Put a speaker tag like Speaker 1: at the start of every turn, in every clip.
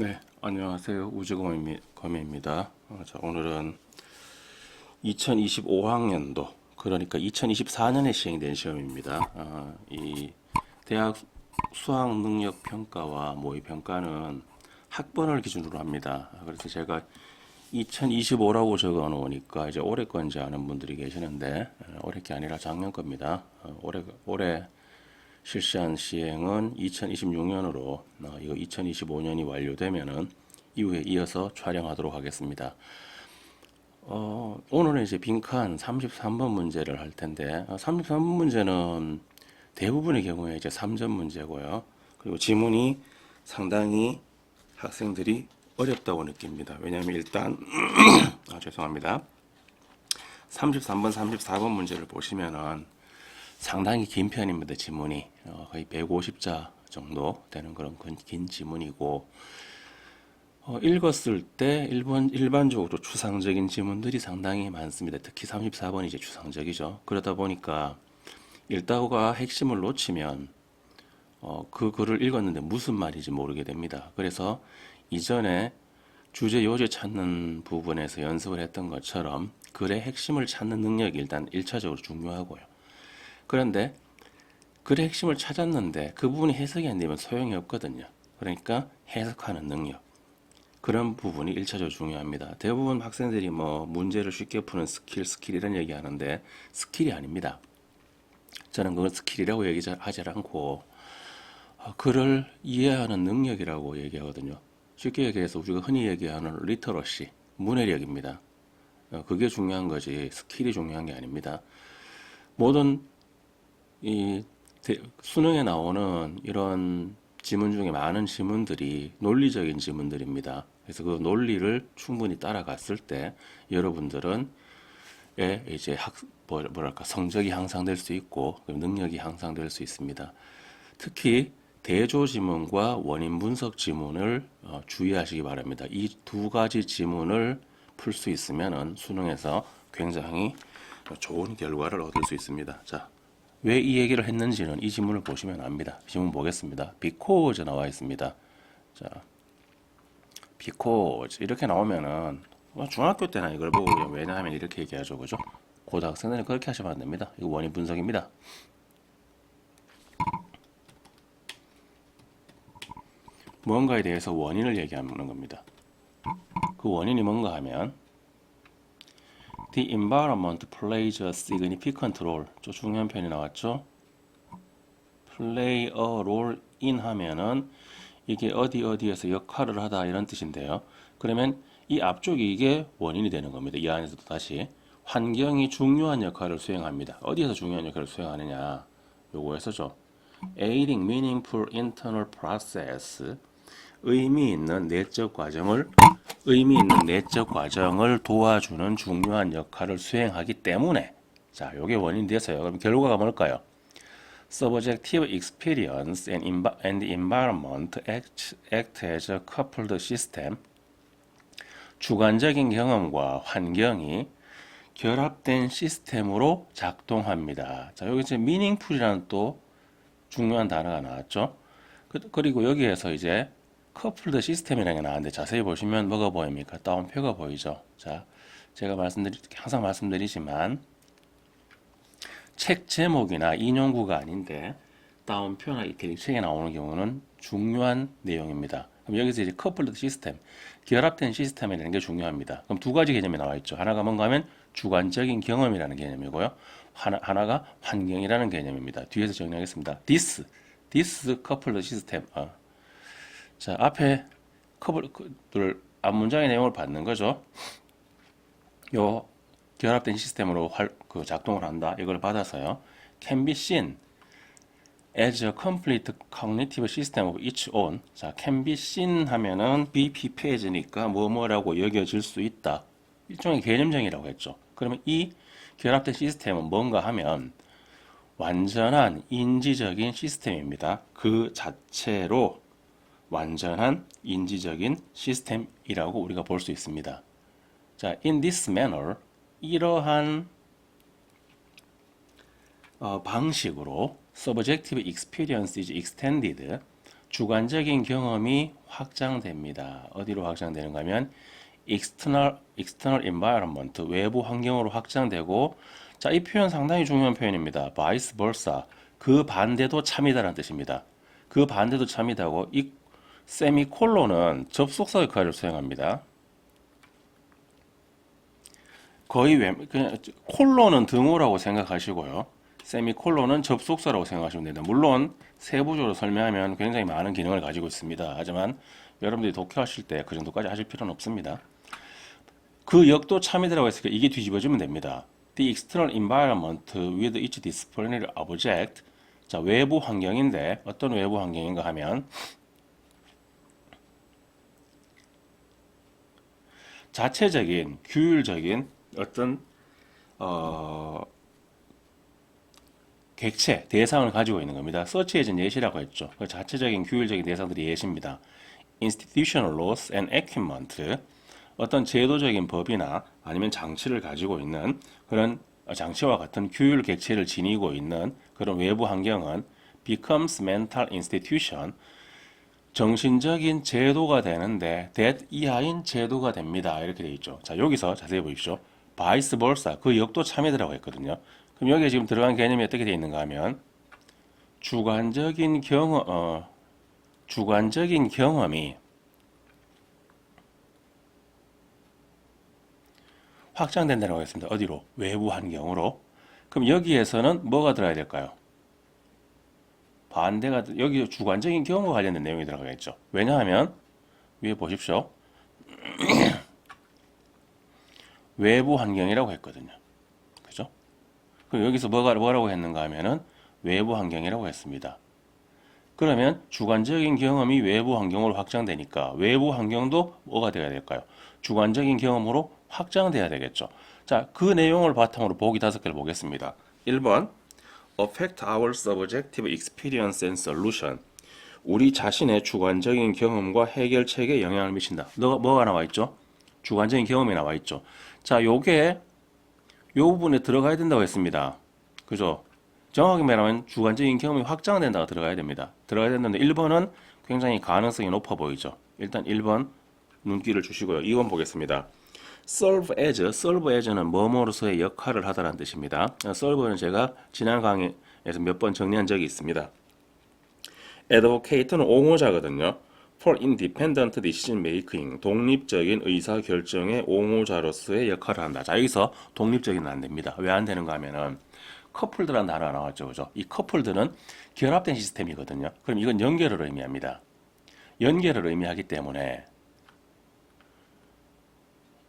Speaker 1: 네, 안녕하세요. 우주거미입니다. 자, 오늘은 2025학년도, 그러니까 2024년에 시행된 시험입니다. 이 대학 수학 능력 평가와 모의 평가는 학번을 기준으로 합니다. 그래서 제가 2025라고 적어 놓으니까 이제 올해 건지 아는 분들이 계시는데, 올해 게 아니라 작년 겁니다. 올해 실시한 시행은 2026년으로 이거 2025년이 완료되면은 이후에 이어서 촬영하도록 하겠습니다. 오늘은 이제 빈칸 33번 문제를 할 텐데 33번 문제는 대부분의 경우에 이제 3점 문제고요. 그리고 지문이 상당히 학생들이 어렵다고 느낍니다. 왜냐하면 일단 죄송합니다. 33번, 34번 문제를 보시면은 상당히 긴 편입니다. 지문이 거의 150자 정도 되는 그런 긴 지문이고 읽었을 때 일반적으로 추상적인 지문들이 상당히 많습니다. 특히 34번이 이제 추상적이죠. 그러다 보니까 읽다가 핵심을 놓치면 그 글을 읽었는데 무슨 말인지 모르게 됩니다. 그래서 이전에 주제 요제 찾는 부분에서 연습을 했던 것처럼 글의 핵심을 찾는 능력이 일단 1차적으로 중요하고요. 그런데 글의 핵심을 찾았는데 그 부분이 해석이 안 되면 소용이 없거든요. 그러니까 해석하는 능력. 그런 부분이 1차적으로 중요합니다. 대부분 학생들이 뭐 문제를 쉽게 푸는 스킬 이런 얘기 하는데 스킬이 아닙니다. 저는 그걸 스킬이라고 얘기하지 않고 글을 이해하는 능력이라고 얘기하거든요. 쉽게 얘기해서 우리가 흔히 얘기하는 리터러시, 문해력입니다. 그게 중요한 거지 스킬이 중요한 게 아닙니다. 모든 이 수능에 나오는 이런 지문 중에 많은 지문들이 논리적인 지문들입니다. 그래서 그 논리를 충분히 따라갔을 때 여러분들은 이제 뭐랄까 성적이 향상될 수 있고 능력이 향상될 수 있습니다. 특히 대조 지문과 원인 분석 지문을 주의하시기 바랍니다. 이 두 가지 지문을 풀 수 있으면 수능에서 굉장히 좋은 결과를 얻을 수 있습니다. 자, 왜 이 얘기를 했는지는 이 지문을 보시면 압니다. 지문 보겠습니다. because 나와 있습니다. 자, because 이렇게 나오면은 중학교 때나 이걸 보고 그냥 왜냐하면 이렇게 얘기하죠, 그죠? 고등학생들은 그렇게 하시면 안 됩니다. 이거 원인 분석입니다. 뭔가에 대해서 원인을 얘기하는 겁니다. 그 원인이 뭔가 하면 The environment plays a significant role. 저 중요한 편이 나왔죠? play a role in 하면은 이게 어디에서 역할을 하다 이런 뜻인데요. 그러면 이 앞쪽이 이게 원인이 되는 겁니다. 이 안에서도 다시 환경이 중요한 역할을 수행합니다. 어디에서 중요한 역할을 수행하느냐? 요거에서죠. aiding meaningful internal process. 의미 있는 내적 과정을 도와주는 중요한 역할을 수행하기 때문에 자, 요게 원인이 돼서요. 그럼 결과가 뭘까요? Subjective experience and environment act as a coupled system. 주관적인 경험과 환경이 결합된 시스템으로 작동합니다. 자, 여기 이제 meaningful이라는 또 중요한 단어가 나왔죠. 그리고 여기에서 이제 coupled 시스템이라는 게 나왔는데 자세히 보시면 뭐가 보입니까? 따옴표가 보이죠. 자, 제가 항상 말씀드리지만 책 제목이나 인용구가 아닌데 따옴표나 이렇게 책에 나오는 경우는 중요한 내용입니다. 그럼 여기서 이제 coupled 시스템, 결합된 시스템이라는 게 중요합니다. 그럼 두 가지 개념이 나와 있죠. 하나가 뭔가 하면 주관적인 경험이라는 개념이고요. 하나가 환경이라는 개념입니다. 뒤에서 정리하겠습니다. This coupled system. 자, 앞에 커플을 앞문장의 내용을 받는 거죠. 요 결합된 시스템으로 작동을 한다. 이걸 받아서요. Can be seen as a complete cognitive system of its own. 자, can be seen 하면은 be prepared니까 뭐뭐라고 여겨질 수 있다. 일종의 개념정의라고 했죠. 그러면 이 결합된 시스템은 뭔가 하면 완전한 인지적인 시스템입니다. 그 자체로 완전한 인지적인 시스템이라고 우리가 볼 수 있습니다. 자, in this manner, 이러한 방식으로 subjective experience is extended 주관적인 경험이 확장됩니다. 어디로 확장되는가 하면 external environment, 외부 환경으로 확장되고, 자, 이 표현 상당히 중요한 표현입니다. vice versa, 그 반대도 참이다라는 뜻입니다. 그 반대도 참이다고, 이 세미콜론은 접속사 역할을 수행합니다. 거의 그냥 콜론은 등호라고 생각하시고요. 세미콜론은 접속사라고 생각하시면 됩니다. 물론 세부적으로 설명하면 굉장히 많은 기능을 가지고 있습니다. 하지만 여러분들이 독해하실 때 그 정도까지 하실 필요는 없습니다. 그 역도 참이다라고 했으니까 이게 뒤집어지면 됩니다. The external environment with each disciplinary object. 자, 외부 환경인데 어떤 외부 환경인가 하면 자체적인, 규율적인 어떤 객체, 대상을 가지고 있는 겁니다. search as 예시라고 했죠. 그 자체적인 규율적인 대상들이 예시입니다. institutional laws and equipment, 어떤 제도적인 법이나 아니면 장치를 가지고 있는 그런 장치와 같은 규율 객체를 지니고 있는 그런 외부 환경은 becomes mental institution, 정신적인 제도가 되는데 that 이하인 제도가 됩니다. 이렇게 되어 있죠. 자, 여기서 자세히 보십시오. vice versa, 그 역도 참여더라고 했거든요. 그럼 여기에 지금 들어간 개념이 어떻게 되어 있는가 하면 주관적인 경험이 확장된다고 했습니다. 어디로? 외부 환경으로. 그럼 여기에서는 뭐가 들어야 될까요? 반대가, 여기 주관적인 경험과 관련된 내용이 들어가겠죠. 왜냐하면 위에 보십시오. 외부 환경이라고 했거든요. 그죠? 그럼 여기서 뭐라고 했는가 하면은 외부 환경이라고 했습니다. 그러면 주관적인 경험이 외부 환경으로 확장되니까 외부 환경도 뭐가 돼야 될까요? 주관적인 경험으로 확장돼야 되겠죠. 자, 그 내용을 바탕으로 보기 5개를 보겠습니다. 1번 affect our subjective experience and solution. 우리 자신의 주관적인 경험과 해결책에 영향을 미친다. 뭐가 나와 있죠? 주관적인 경험이 나와 있죠. 자, 요게 요 부분에 들어가야 된다고 했습니다. 그죠? 정확히 말하면 주관적인 경험이 확장된다고 들어가야 됩니다. 들어가야 되는데 1번은 굉장히 가능성이 높아 보이죠. 일단 1번 눈길을 주시고요. 2번 보겠습니다. serve as는 뭐뭐로서의 역할을 하다라는 뜻입니다. serve는 제가 지난 강의에서 몇 번 정리한 적이 있습니다. advocate는 옹호자거든요. for independent decision making, 독립적인 의사 결정의 옹호자로서의 역할을 한다. 자, 여기서 독립적인은 안 됩니다. 왜 안 되는가 하면은 커플드라는 단어가 나왔죠. 그죠? 이 커플드는 결합된 시스템이거든요. 그럼 이건 연결을 의미합니다. 연결을 의미하기 때문에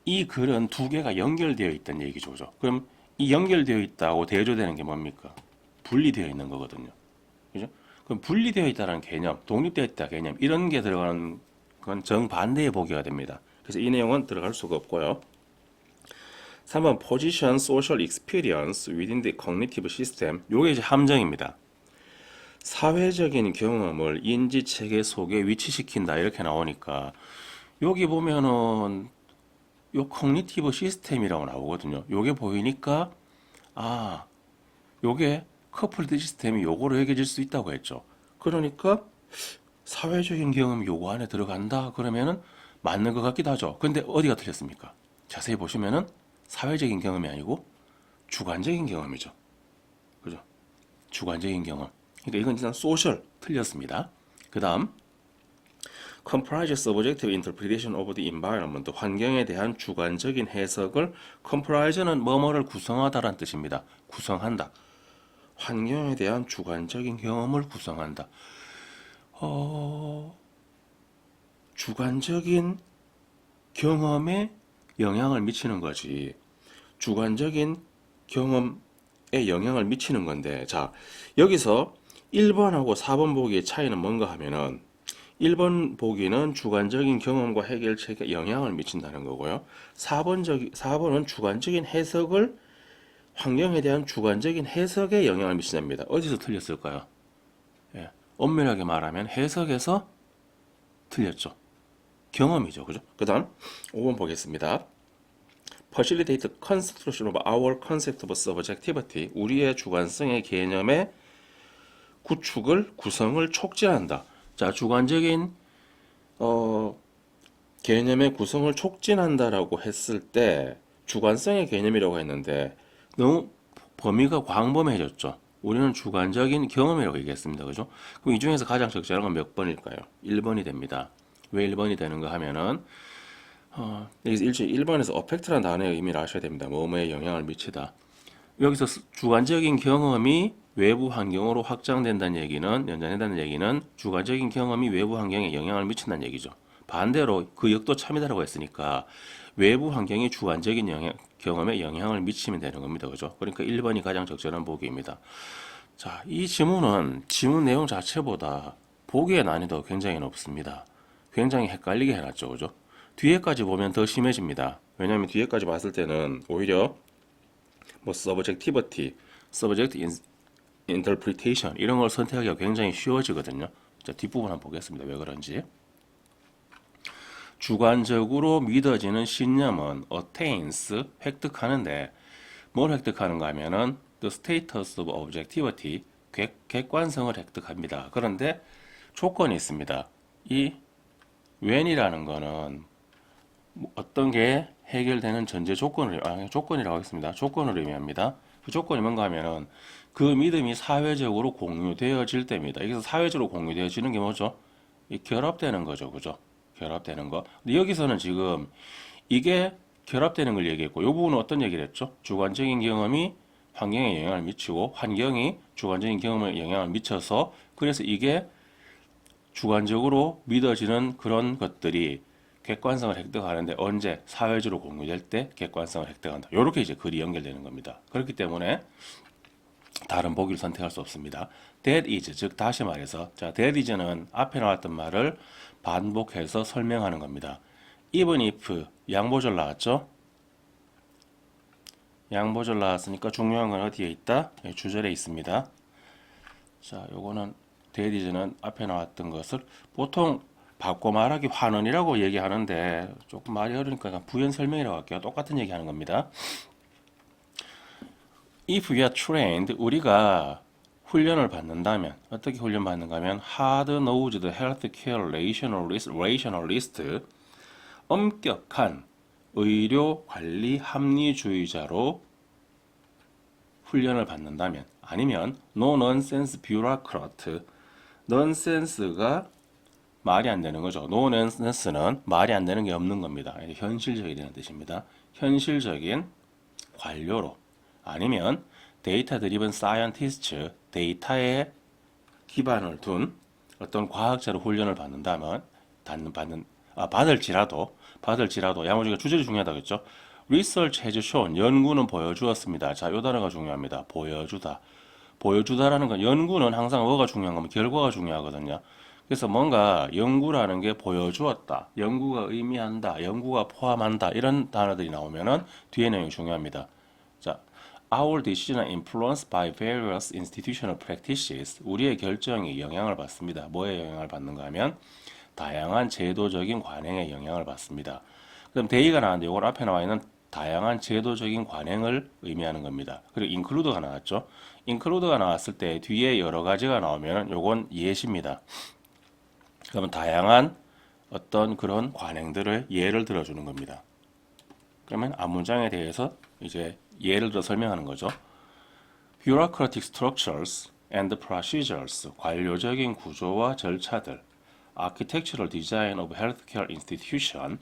Speaker 1: 이 글은 두 개가 연결되어 있다는 얘기죠. 그죠? 그럼 이 연결되어 있다고 대조되는 게 뭡니까? 분리되어 있는 거거든요. 그죠? 그럼 분리되어 있다는 개념, 독립되어 있다 개념, 이런 게 들어가는 건 정반대의 보기가 됩니다. 그래서 이 내용은 들어갈 수가 없고요. 3번 position social experience within the cognitive system. 요게 이제 함정입니다. 사회적인 경험을 인지 체계 속에 위치시킨다 이렇게 나오니까 여기 보면은 요 커그니티브 시스템이라고 나오거든요. 요게 보이니까 아, 요게 커플드 시스템이 요거로 해결될 수 있다고 했죠. 그러니까 사회적인 경험이 요거 안에 들어간다 그러면은 맞는 것 같기도 하죠. 근데 어디가 틀렸습니까? 자세히 보시면은 사회적인 경험이 아니고 주관적인 경험이죠. 그죠? 주관적인 경험. 그러니까 이건 일단 소셜 틀렸습니다. 그 다음 comprise subjective interpretation of the environment. 환경에 대한 주관적인 해석을 comprise는 뭐뭐를 구성하다라는 뜻입니다. 구성한다. 환경에 대한 주관적인 경험을 구성한다. 주관적인 경험에 영향을 미치는 거지. 주관적인 경험에 영향을 미치는 건데, 자, 여기서 1번하고 4번 보기의 차이는 뭔가 하면은 1번 보기는 주관적인 경험과 해결책에 영향을 미친다는 거고요. 4번은 주관적인 해석을 환경에 대한 주관적인 해석에 영향을 미친답니다. 어디서 틀렸을까요? 예, 엄밀하게 말하면 해석에서 틀렸죠. 경험이죠. 그죠? 그 다음 5번 보겠습니다. Facilitate construction of our concept of subjectivity. 우리의 주관성의 개념의 구축을, 구성을 촉진한다. 자, 주관적인 어, 개념의 구성을 촉진한다라고 했을 때 주관성의 개념이라고 했는데 너무 범위가 광범해졌죠. 우리는 주관적인 경험이라고 얘기했습니다. 그죠? 그럼 이 중에서 가장 적절한 건 몇 번일까요? 1번이 됩니다. 왜 1번이 되는가 하면은 여기서 1번에서 어펙트라는 단어의 의미를 아셔야 됩니다. 뭐뭐에 영향을 미치다. 여기서 주관적인 경험이 외부 환경으로 확장된다는 얘기는, 연장된다는 얘기는 주관적인 경험이 외부 환경에 영향을 미친다는 얘기죠. 반대로 그 역도 참이다라고 했으니까 외부 환경이 주관적인 경험에 영향을 미치면 되는 겁니다. 그죠? 그러니까 1번이 가장 적절한 보기입니다. 자, 이 지문은 지문 내용 자체보다 보기의 난이도가 굉장히 높습니다. 굉장히 헷갈리게 해놨죠. 그죠? 뒤에까지 보면 더 심해집니다. 왜냐하면 뒤에까지 봤을 때는 오히려 뭐 서브젝티비티, 서브젝트 인터프리테이션 이런 걸 선택하기가 굉장히 쉬워지거든요. 자, 뒷부분 한번 보겠습니다. 왜 그런지. 주관적으로 믿어지는 신념은 attains 획득하는데 뭘 획득하는가 하면은 the status of objectivity 객관성을 획득합니다. 그런데 조건이 있습니다. 이 when이라는 거는 어떤 게 해결되는 전제 조건이라고 하겠습니다. 조건을 의미합니다. 그 조건이 뭔가 하면은 그 믿음이 사회적으로 공유되어질 때입니다. 여기서 사회적으로 공유되어지는 게 뭐죠? 이 결합되는 거죠. 그죠? 결합되는 거. 근데 여기서는 지금 이게 결합되는 걸 얘기했고, 이 부분은 어떤 얘기를 했죠? 주관적인 경험이 환경에 영향을 미치고, 환경이 주관적인 경험에 영향을 미쳐서, 그래서 이게 주관적으로 믿어지는 그런 것들이 객관성을 획득하는데 언제 사회적으로 공유될 때 객관성을 획득한다. 이렇게 이제 글이 연결되는 겁니다. 그렇기 때문에 다른 보기를 선택할 수 없습니다. That is, 즉 다시 말해서 자, that is는 앞에 나왔던 말을 반복해서 설명하는 겁니다. even if 양보절 나왔죠? 양보절 나왔으니까 중요한 건 어디에 있다? 주절에 있습니다. 자, 요거는 that is는 앞에 나왔던 것을 보통 바꿔 말하기 환원이라고 얘기하는데 조금 말이 어려우니까 그냥 부연 설명이라고 할게요. 똑같은 얘기하는 겁니다. If we are trained, 우리가 훈련을 받는다면 어떻게 훈련 받는가 하면 hard-nosed healthcare rationalist 엄격한 의료 관리 합리주의자로 훈련을 받는다면 아니면 no nonsense bureaucrat nonsense가 말이 안 되는 거죠. no nonsense는 말이 안 되는 게 없는 겁니다. 현실적이라는 뜻입니다. 현실적인 관료로 아니면 데이터 드리븐 사이언티스트 데이터에 기반을 둔 어떤 과학자로 훈련을 받는다면 받을지라도 야무지가 주제도 중요하다겠죠. Research has shown 연구는 보여주었습니다. 자, 요 단어가 중요합니다. 보여주다라는 건 연구는 항상 뭐가 중요한 거면 결과가 중요하거든요. 그래서 뭔가 연구라는 게 보여주었다, 연구가 의미한다, 연구가 포함한다 이런 단어들이 나오면은 뒤에 내용이 중요합니다. 자, Our decision is influenced by various institutional practices. 우리의 결정이 영향을 받습니다. 뭐에 영향을 받는가 하면 다양한 제도적인 관행에 영향을 받습니다. 그럼 대의가 나왔는데 이걸 앞에 나와 있는 다양한 제도적인 관행을 의미하는 겁니다. 그리고 include가 나왔죠. include가 나왔을 때 뒤에 여러 가지가 나오면 요건 예시입니다. 그러면 다양한 어떤 그런 관행들을 예를 들어주는 겁니다. 그러면 앞문장에 대해서 이제 예를 들어 설명하는 거죠. Bureaucratic structures and procedures, 관료적인 구조와 절차들. Architectural design of healthcare institution,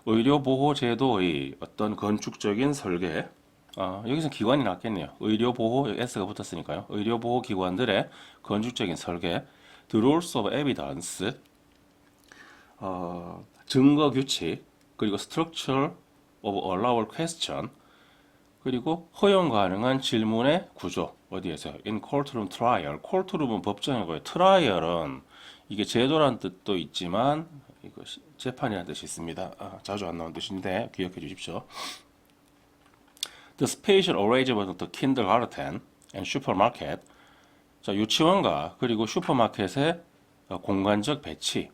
Speaker 1: 의료보호제도의 어떤 건축적인 설계. 여기서 기관이 낫겠네요. 의료보호, S가 붙었으니까요. 의료보호기관들의 건축적인 설계. The rules of evidence, 증거 규칙. 그리고 structure of allowed question. 그리고 허용 가능한 질문의 구조. 어디에서요? In courtroom trial. courtroom은 법정이고요. trial은 이게 제도란 뜻도 있지만 이거 재판이라는 뜻이 있습니다. 자주 안 나온 뜻인데 기억해 주십시오. The spatial arrangement of the kindergarten and supermarket. 자, 유치원과 그리고 슈퍼마켓의 공간적 배치.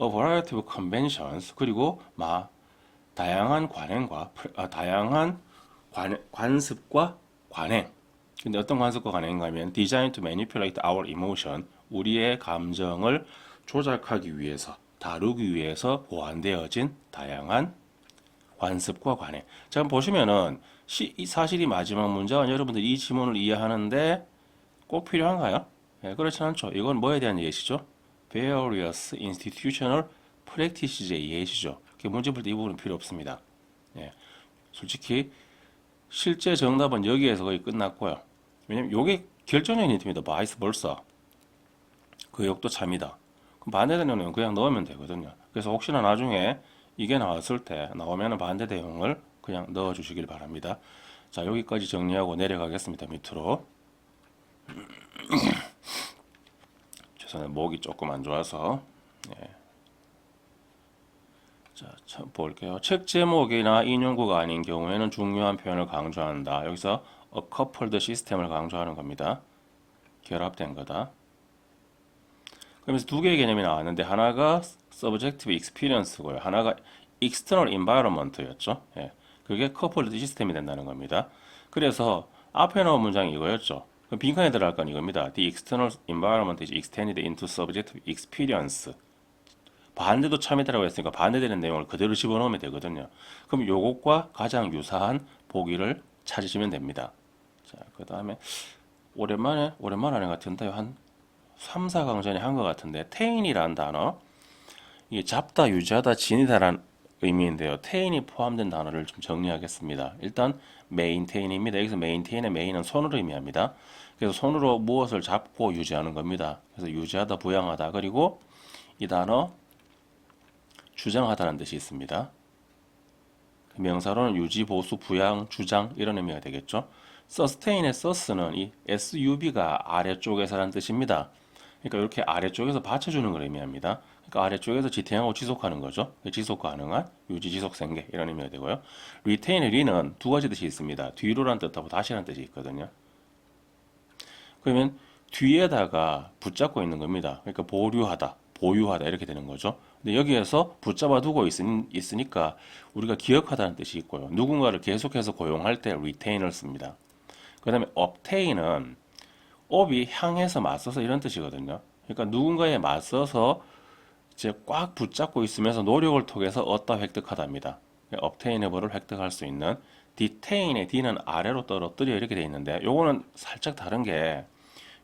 Speaker 1: A variety of conventions. 그리고 다양한 관행과 다양한 관습과 관행. 근데 어떤 관습과 관행인가 하면 designed to manipulate our emotion, 우리의 감정을 조작하기 위해서, 다루기 위해서 보완되어진 다양한 관습과 관행. 자, 보시면은 사실 이 마지막 문장은 여러분들이 이 지문을 이해하는데 꼭 필요한가요? 예, 그렇진 않죠. 이건 뭐에 대한 예시죠? Various institutional practices의 예시죠. 문제 풀 때 이 부분은 필요 없습니다. 예, 솔직히 실제 정답은 여기에서 거의 끝났고요. 왜냐면 이게 결정적인 힌트입니다. 바이스 벌사. 그 역도 참이다. 그럼 반대 대응은 그냥 넣으면 되거든요. 그래서 혹시나 나중에 이게 나왔을 때 나오면 반대 대응을 그냥 넣어 주시길 바랍니다. 자, 여기까지 정리하고 내려가겠습니다. 밑으로. 죄송해요. 목이 조금 안 좋아서. 예. 자, 볼게요. 책 제목이나 인용구가 아닌 경우에는 중요한 표현을 강조한다. 여기서 a coupled 시스템을 강조하는 겁니다. 결합된 거다. 그러면서 두 개의 개념이 나왔는데 하나가 subjective experience고요. 하나가 external environment였죠. 예. 그게 coupled 시스템이 된다는 겁니다. 그래서 앞에 나온 문장이 이거였죠. 빈칸에 들어갈 건 이겁니다. The external environment is extended into subjective experience. 반대도 참이다라고 했으니까 반대되는 내용을 그대로 집어넣으면 되거든요. 그럼 요것과 가장 유사한 보기를 찾으시면 됩니다. 자, 그 다음에 오랜만에 하는 것 같은데요. 한 3, 4강 전에 한 것 같은데 테인이라는 단어 이게 잡다, 유지하다, 지니다라는 의미인데요. 테인이 포함된 단어를 좀 정리하겠습니다. 일단 메인테인입니다. 여기서 메인테인의 메인은 손으로 의미합니다. 그래서 손으로 무엇을 잡고 유지하는 겁니다. 그래서 유지하다, 부양하다. 그리고 이 단어 주장하다는 뜻이 있습니다. 명사로는 유지, 보수, 부양, 주장 이런 의미가 되겠죠. sustain의 sus는 이 SUV가 아래쪽에서라는 뜻입니다. 그러니까 이렇게 아래쪽에서 받쳐주는 걸 의미합니다. 그러니까 아래쪽에서 지탱하고 지속하는 거죠. 지속 가능한 유지, 지속, 생계 이런 의미가 되고요. retain의 re는 두 가지 뜻이 있습니다. 뒤로란 뜻하고 다시라는 뜻이 있거든요. 그러면 뒤에다가 붙잡고 있는 겁니다. 그러니까 보류하다, 보유하다 이렇게 되는 거죠. 근데 여기에서 붙잡아 두고 있으니까 우리가 기억하다는 뜻이 있고요. 누군가를 계속해서 고용할 때 retain을 씁니다. 그 다음에 obtain은 업이 향해서 맞서서 이런 뜻이거든요. 그러니까 누군가에 맞서서 이제 꽉 붙잡고 있으면서 노력을 통해서 얻다 획득하다입니다. obtainable을 획득할 수 있는 detain의 d는 아래로 떨어뜨려 이렇게 돼 있는데 요거는 살짝 다른 게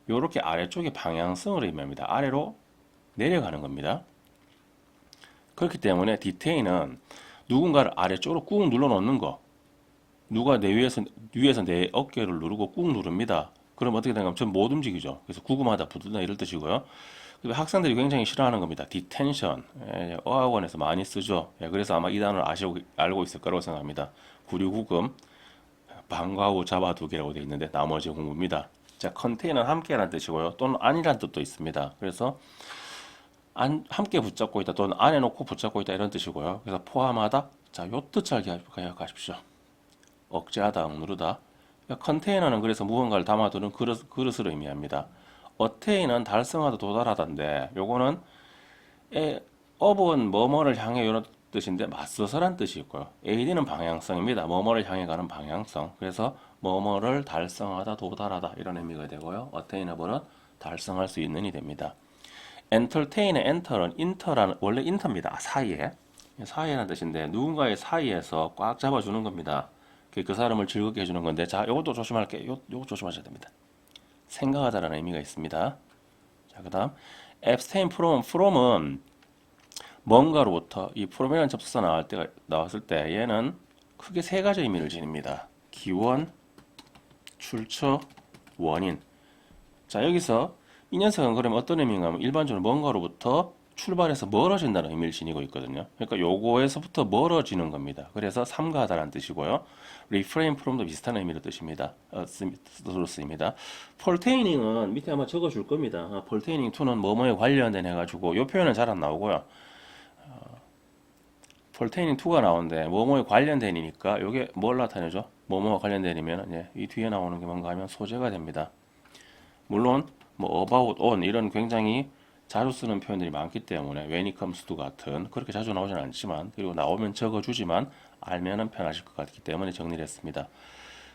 Speaker 1: 요렇게 아래쪽에 방향성을 의미합니다. 아래로 내려가는 겁니다. 그렇기 때문에 detain은 누군가를 아래쪽으로 꾹 눌러 놓는 거. 누가 내 위에서 내 어깨를 누르고 꾹 누릅니다. 그럼 어떻게 되냐면 전 못 움직이죠. 그래서 구금하다, 부두다 이럴 뜻이고요. 학생들이 굉장히 싫어하는 겁니다. 디텐션. 예, 어학원에서 많이 쓰죠. 예, 그래서 아마 이 단어를 알고 있을 거라고 생각합니다. 구류구금, 방과 후 잡아두기라고 되어 있는데 나머지 공부입니다. 자, 컨테이너는 함께라는 뜻이고요. 또는 아니라는 뜻도 있습니다. 그래서 함께 붙잡고 있다 또는 안에 놓고 붙잡고 있다 이런 뜻이고요. 그래서 포함하다. 자, 요 뜻 잘 기억하십시오. 억제하다, 억누르다. 컨테이너는 그래서 무언가를 담아두는 그릇을 의미합니다. 어테인은 달성하다, 도달하다인데 요거는 업은 뭐뭐를 향해 이런 뜻인데 맞서서란 뜻이 있고요. AD는 방향성입니다. 뭐뭐를 향해 가는 방향성. 그래서 뭐뭐를 달성하다, 도달하다 이런 의미가 되고요. attainable은 달성할 수 있는이 됩니다. entertain의 enter은 인터라는 원래 인터입니다. 사이에라는 뜻인데 누군가의 사이에서 꽉 잡아주는 겁니다. 그 사람을 즐겁게 해주는 건데 자, 요것도 조심할게요. 요거 조심하셔야 됩니다. 생각하다라는 의미가 있습니다. 자, 그다음 abstain from은 뭔가로부터 이 from이라는 접속사 나왔을 때 얘는 크게 세 가지 의미를 지닙니다. 기원, 출처, 원인. 자, 여기서 이 녀석은 그럼 어떤 의미인가 하면 일반적으로 뭔가로부터 출발해서 멀어진다는 의미를 지니고 있거든요. 그러니까 요거에서부터 멀어지는 겁니다. 그래서 삼가하다라는 뜻이고요. refrain from도 비슷한 의미로 뜻입니다. 뜻으로 쓰입니다. pertaining은 밑에 아마 적어줄 겁니다. pertaining to는 뭐뭐에 관련된 해가지고 요 표현은 잘 안 나오고요. pertaining to가 나오는데 뭐뭐에 관련된이니까 요게 뭘 나타내죠? 뭐뭐와 관련된이면 이 뒤에 나오는 게 뭔가 하면 소재가 됩니다. 물론 뭐 about, on 이런 굉장히 자주 쓰는 표현들이 많기 때문에 when it comes to 같은 그렇게 자주 나오진 않지만 그리고 나오면 적어주지만 알면은 편하실 것 같기 때문에 정리를 했습니다.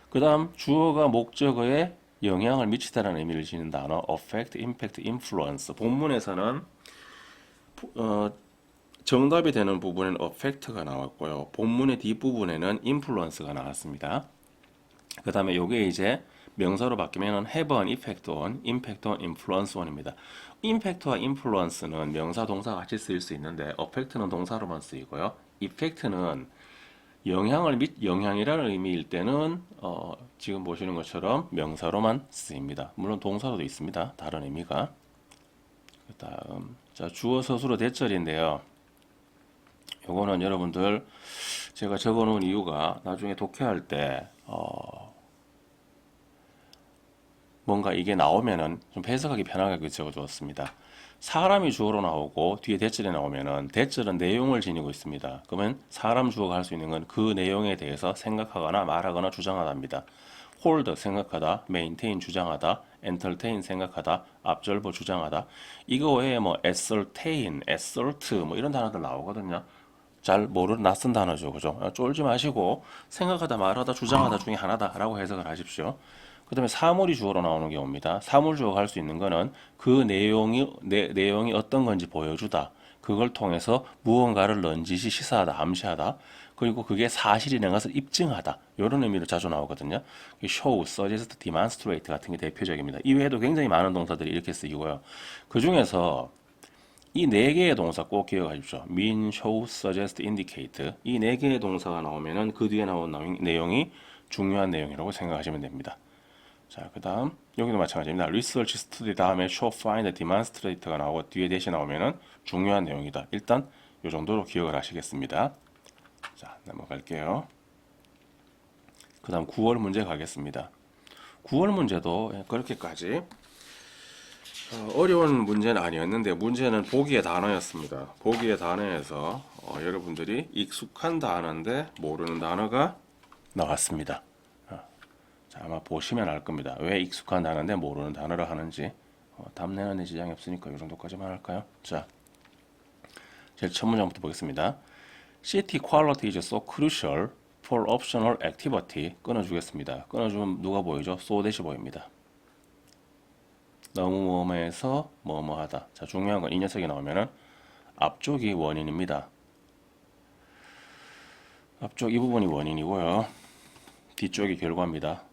Speaker 1: 그 다음 주어가 목적어의 영향을 미치다라는 의미를 지닌 단어 affect, impact, influence. 본문에서는 어, 정답이 되는 부분에는 affect가 나왔고요. 본문의 뒷부분에는 influence가 나왔습니다. 그 다음에 요게 이제 명사로 바뀌면은 have an effect on, impact on, influence on입니다. impact와 influence는 명사, 동사 같이 쓰일 수 있는데 affect는 동사로만 쓰이고요. effect는 영향이라는 의미일 때는 지금 보시는 것처럼 명사로만 쓰입니다. 물론 동사로도 있습니다. 다른 의미가. 그 다음 자 주어 서술어 대절인데요. 요거는 여러분들 제가 적어놓은 이유가 나중에 독해할 때 뭔가 이게 나오면은 좀 해석하기 편하게 적어주었습니다. 사람이 주어로 나오고 뒤에 대절이 나오면은 대절은 내용을 지니고 있습니다. 그러면 사람 주어가 할 수 있는 건 그 내용에 대해서 생각하거나 말하거나 주장하다입니다. hold 생각하다, maintain 주장하다, entertain 생각하다, observe 주장하다. 이거 외에 뭐 ascertain, assert 뭐 이런 단어들 나오거든요. 잘 모르는 낯선 단어죠. 그죠? 쫄지 마시고 생각하다, 말하다, 주장하다 중에 하나다라고 해석을 하십시오. 그 다음에 사물이 주어로 나오는 경우입니다. 사물 주어가 할 수 있는 거는 그 내용이 어떤 건지 보여주다. 그걸 통해서 무언가를 넌지시 시사하다, 암시하다. 그리고 그게 사실이라는 것을 입증하다. 이런 의미로 자주 나오거든요. show, suggest, demonstrate 같은 게 대표적입니다. 이외에도 굉장히 많은 동사들이 이렇게 쓰이고요. 그 중에서 이 네 개의 동사 꼭 기억하십시오. mean, show, suggest, indicate. 이 네 개의 동사가 나오면은 그 뒤에 나온 내용이 중요한 내용이라고 생각하시면 됩니다. 자, 그 다음 여기도 마찬가지입니다. research, study 다음에 show, find, demonstrate가 나오고 뒤에 대시 나오면은 중요한 내용이다. 일단 이 정도로 기억을 하시겠습니다. 자, 넘어갈게요. 그 다음 9월 문제 가겠습니다. 9월 문제도 그렇게까지 어려운 문제는 아니었는데 문제는 보기의 단어였습니다. 보기의 단어에서 여러분들이 익숙한 단어인데 모르는 단어가 나왔습니다. 자, 아마 보시면 알 겁니다. 왜 익숙한 단어인데 모르는 단어를 하는지. 답 내는 데 지장이 없으니까 이 정도까지만 할까요? 자, 제일 첫 문장부터 보겠습니다. City quality is so crucial for optional activity. 끊어주겠습니다. 끊어주면 누가 보이죠? so 대시 보입니다. 너무 뭐뭐해서 뭐뭐하다. 자, 중요한 건 이 녀석이 나오면은 앞쪽이 원인입니다. 앞쪽 이 부분이 원인이고요. 뒤쪽이 결과입니다.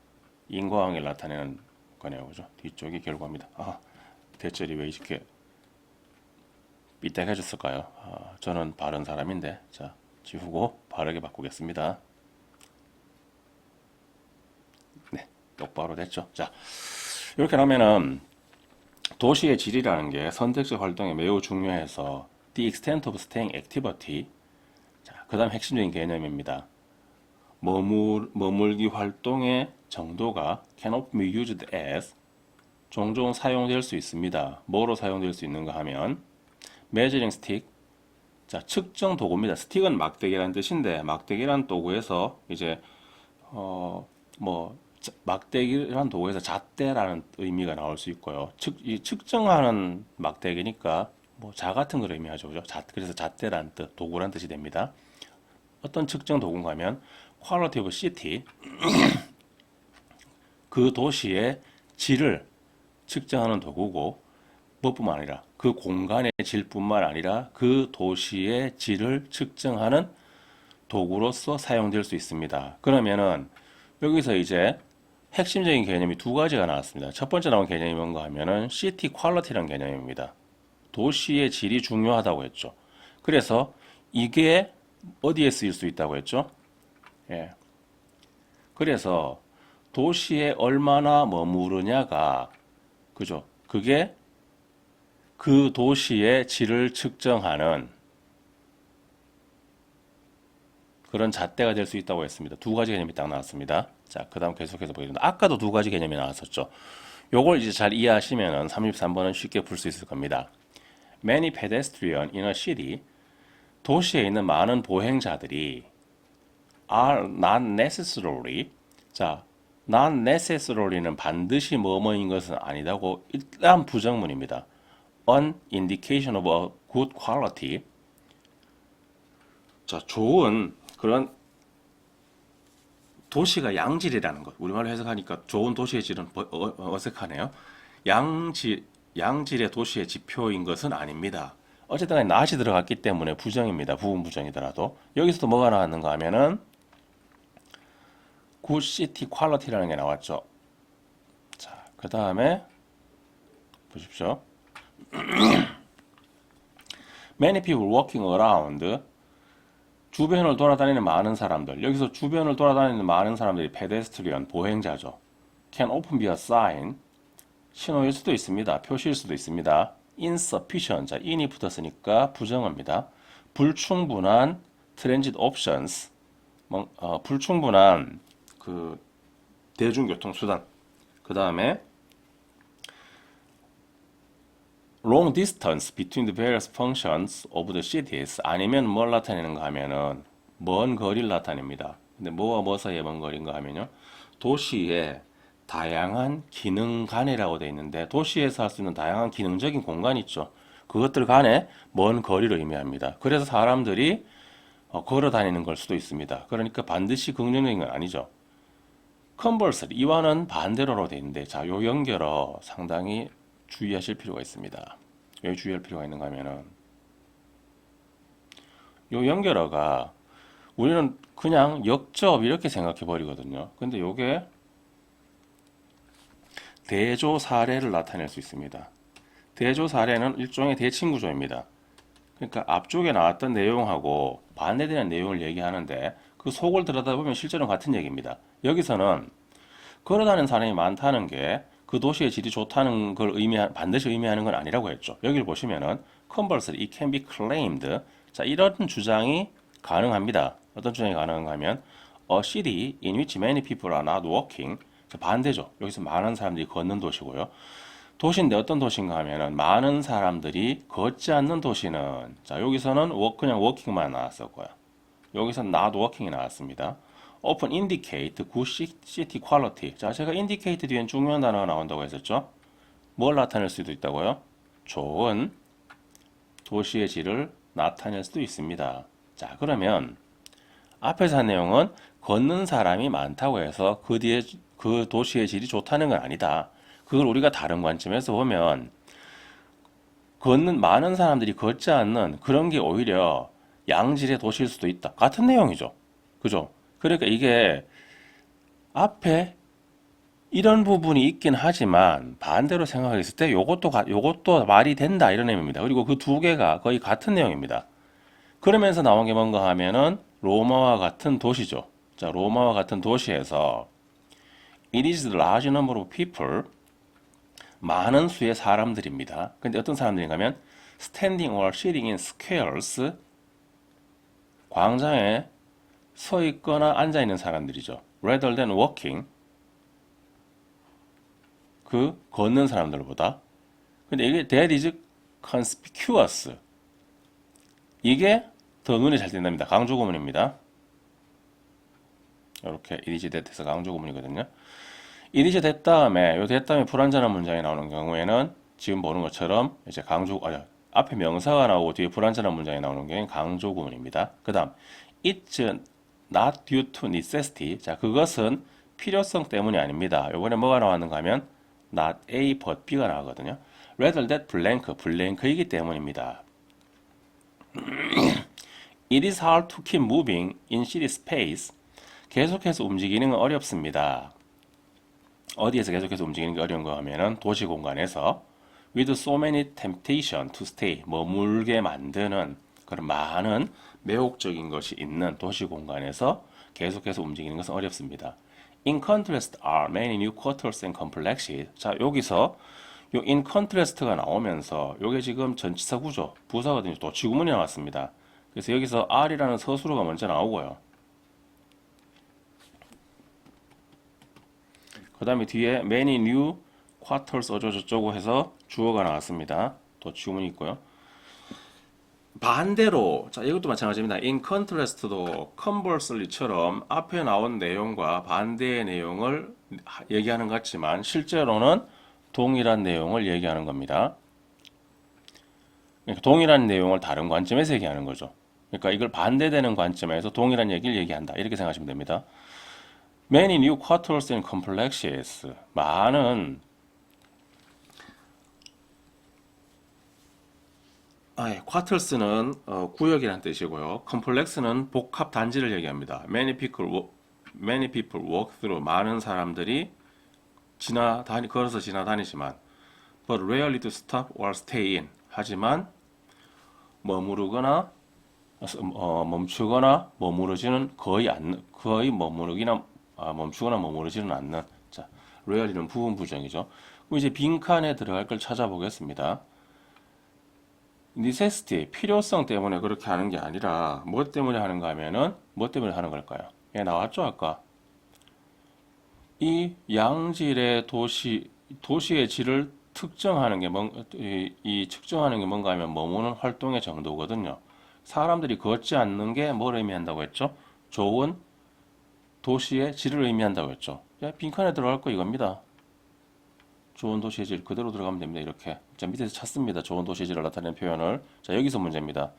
Speaker 1: 인과관계를 나타내는 거네요. 그죠? 뒤쪽이 결과입니다. 아, 대절이 왜 이렇게 삐딱해졌을까요? 저는 바른 사람인데. 자, 지우고 바르게 바꾸겠습니다. 네, 똑바로 됐죠? 자, 이렇게 나오면은 도시의 질이라는 게 선택적 활동에 매우 중요해서 the extent of staying activity. 자, 그 다음 핵심적인 개념입니다. 머물기 활동의 정도가 cannot be used as 종종 사용될 수 있습니다. 뭐로 사용될 수 있는가 하면 measuring stick. 자, 측정 도구입니다. 스틱은 막대기라는 뜻인데 막대기란 도구에서 이제 막대기란 도구에서 잣대라는 의미가 나올 수 있고요. 이 측정하는 막대기니까 뭐 자 같은 걸 의미하죠. 그죠? 그래서 잣대란 뜻, 도구란 뜻이 됩니다. 어떤 측정 도구인가 하면 quality of city, 그 도시의 질을 측정하는 도구고 뭐뿐만 아니라 그 공간의 질뿐만 아니라 그 도시의 질을 측정하는 도구로서 사용될 수 있습니다. 그러면은 여기서 이제 핵심적인 개념이 두 가지가 나왔습니다. 첫 번째 나온 개념이 뭔가 하면은 city quality라는 개념입니다. 도시의 질이 중요하다고 했죠. 그래서 이게 어디에 쓰일 수 있다고 했죠? 예. 그래서 도시에 얼마나 머무르냐가 그죠? 그게 그 도시의 질을 측정하는 그런 잣대가 될 수 있다고 했습니다. 두 가지 개념이 딱 나왔습니다. 자, 그 다음 계속해서 보겠습니다. 아까도 두 가지 개념이 나왔었죠. 요걸 이제 잘 이해하시면 33번은 쉽게 풀 수 있을 겁니다. Many pedestrians in a city. 도시에 있는 많은 보행자들이 are not necessarily. 자, not necessarily,는 반드시 뭐뭐인 것은 아니다고 일단 부정문입니다. An indication of a good quality. 자, 좋은 그런 도시가 양질이라는 것. 우리말로 해석하니까 좋은 도시의 질은 어색하네요. 양질의 도시의 지표인 것은 아닙니다. 어쨌든 간에 not이 들어갔기 때문에 부정입니다. 부분 부정이더라도. 여기서도 뭐가 나왔는가 하면은 good city quality라는 게 나왔죠. 자, 그 다음에 보십시오. Many people walking around. 주변을 돌아다니는 많은 사람들. 여기서 주변을 돌아다니는 많은 사람들이 pedestrian, 보행자죠. Can often be a sign. 신호일 수도 있습니다. 표시일 수도 있습니다. insufficient. 자, in이 붙었으니까 부정어입니다. 불충분한 transit options. 불충분한 그 대중교통 수단. 그 다음에 long distance between the various functions of the cities. 아니면 뭘 나타내는가 하면은 먼 거리를 나타냅니다. 근데 뭐와 뭐 사이에 먼 거리인가 하면요. 도시의 다양한 기능 간이라고 되어 있는데 도시에서 할 수 있는 다양한 기능적인 공간이 있죠. 그것들 간에 먼 거리를 의미합니다. 그래서 사람들이 걸어 다니는 걸 수도 있습니다. 그러니까 반드시 긍정적인 건 아니죠. conversely, 이와는 반대로로 되어 있는데 자, 요 연결어 상당히 주의하실 필요가 있습니다. 왜 주의할 필요가 있는가 하면은 요 연결어가 우리는 그냥 역접 이렇게 생각해 버리거든요. 근데 요게 대조 사례를 나타낼 수 있습니다. 대조 사례는 일종의 대칭 구조입니다. 그러니까 앞쪽에 나왔던 내용하고 반대되는 내용을 얘기하는데 그 속을 들여다보면 실제로는 같은 얘기입니다. 여기서는 걸어다니는 사람이 많다는 게 그 도시의 질이 좋다는 걸 반드시 의미하는 건 아니라고 했죠. 여기를 보시면은 conversely, it can be claimed. 자, 이런 주장이 가능합니다. 어떤 주장이 가능한가 하면 a city in which many people are not walking. 자, 반대죠. 여기서 많은 사람들이 걷는 도시고요. 도시인데 어떤 도시인가 하면은 많은 사람들이 걷지 않는 도시는 자, 여기서는 그냥 워킹만 나왔었고요. 여기서는 not walking이 나왔습니다. often indicate good city quality. 자, 제가 indicate 뒤엔 중요한 단어가 나온다고 했었죠. 뭘 나타낼 수도 있다고요? 좋은 도시의 질을 나타낼 수도 있습니다. 자, 그러면 앞에서 한 내용은 걷는 사람이 많다고 해서 그 뒤에 그 도시의 질이 좋다는 건 아니다. 그걸 우리가 다른 관점에서 보면 많은 사람들이 걷지 않는 그런 게 오히려 양질의 도시일 수도 있다. 같은 내용이죠. 그죠? 그러니까 이게 앞에 이런 부분이 있긴 하지만 반대로 생각했을 때 요것도 말이 된다 이런 의미입니다. 그리고 그 두 개가 거의 같은 내용입니다. 그러면서 나온 게 뭔가 하면은 로마와 같은 도시죠. 자, 로마와 같은 도시에서 it is the large number of people. 많은 수의 사람들입니다. 근데 어떤 사람들인가 하면 standing or sitting in squares. 광장에 서 있거나 앉아 있는 사람들이죠. rather than walking. 그 걷는 사람들보다. 근데 이게 that is conspicuous. 이게 더 눈에 잘 띈답니다. 강조 구문입니다. 이렇게 it is that에서 강조 구문이거든요. it is that 다음에 요 that 다음에 불완전한 문장이 나오는 경우에는 지금 보는 것처럼 이제 앞에 명사가 나오고 뒤에 불완전한 문장이 나오는 경우에는 강조 구문입니다. 그 다음 it's not due to necessity. 자, 그것은 필요성 때문이 아닙니다. 요번에 뭐가 나왔는가 하면 not A but B가 나오거든요. rather that 블랭크이기 때문입니다. It is hard to keep moving in city space. 계속해서 움직이는 건 어렵습니다. 어디에서 계속해서 움직이는 게 어려운가 하면은 도시 공간에서 with so many temptation to stay. 머물게 만드는 그런 많은 매혹적인 것이 있는 도시 공간에서 계속해서 움직이는 것은 어렵습니다. In contrast are many new quarters and complexes. 자, 여기서 요 in contrast가 나오면서 요게 지금 전치사 구조, 부사거든요. 또 지구문이 나왔습니다. 그래서 여기서 are이라는 서술어가 먼저 나오고요. 그 다음에 뒤에 many new quarters 어쩌고저쩌고 해서 주어가 나왔습니다. 또 지구문이 있고요. 반대로 자, 이것도 마찬가지입니다. in contrast도 conversely처럼 앞에 나온 내용과 반대의 내용을 얘기하는 것 같지만 실제로는 동일한 내용을 얘기하는 겁니다. 그러니까 동일한 내용을 다른 관점에서 얘기하는 거죠. 그러니까 이걸 반대되는 관점에서 동일한 얘기를 얘기한다. 이렇게 생각하시면 됩니다. Many new quarters and complexes. 많은 quarters는 구역이라는 뜻이고요. complex는 복합 단지를 얘기합니다. many people walk through. 많은 사람들이 걸어서 지나다니지만 but rarely to stop or stay in. 하지만 머무르거나 멈추거나 머무르지는 거의 머무르기나 멈추거나 머무르지는 않는. 자, rarely는 부분 부정이죠. 그럼 이제 빈칸에 들어갈 걸 찾아보겠습니다. necessity, 필요성 때문에 그렇게 하는 게 아니라 뭐 때문에 하는가 하면은 뭐 때문에 하는 걸까요? 예, 나왔죠 아까. 이 양질의 도시의 질을 측정하는 게 측정하는 게 뭔가 하면 머무는 활동의 정도거든요. 사람들이 걷지 않는 게 뭘 의미한다고 했죠? 좋은 도시의 질을 의미한다고 했죠. 빈칸에 들어갈 거 이겁니다. 좋은 도시의 질 그대로 들어가면 됩니다. 이렇게. 자, 밑에서 찾습니다. 좋은 도시의 질을 나타내는 표현을. 자, 여기서 문제입니다.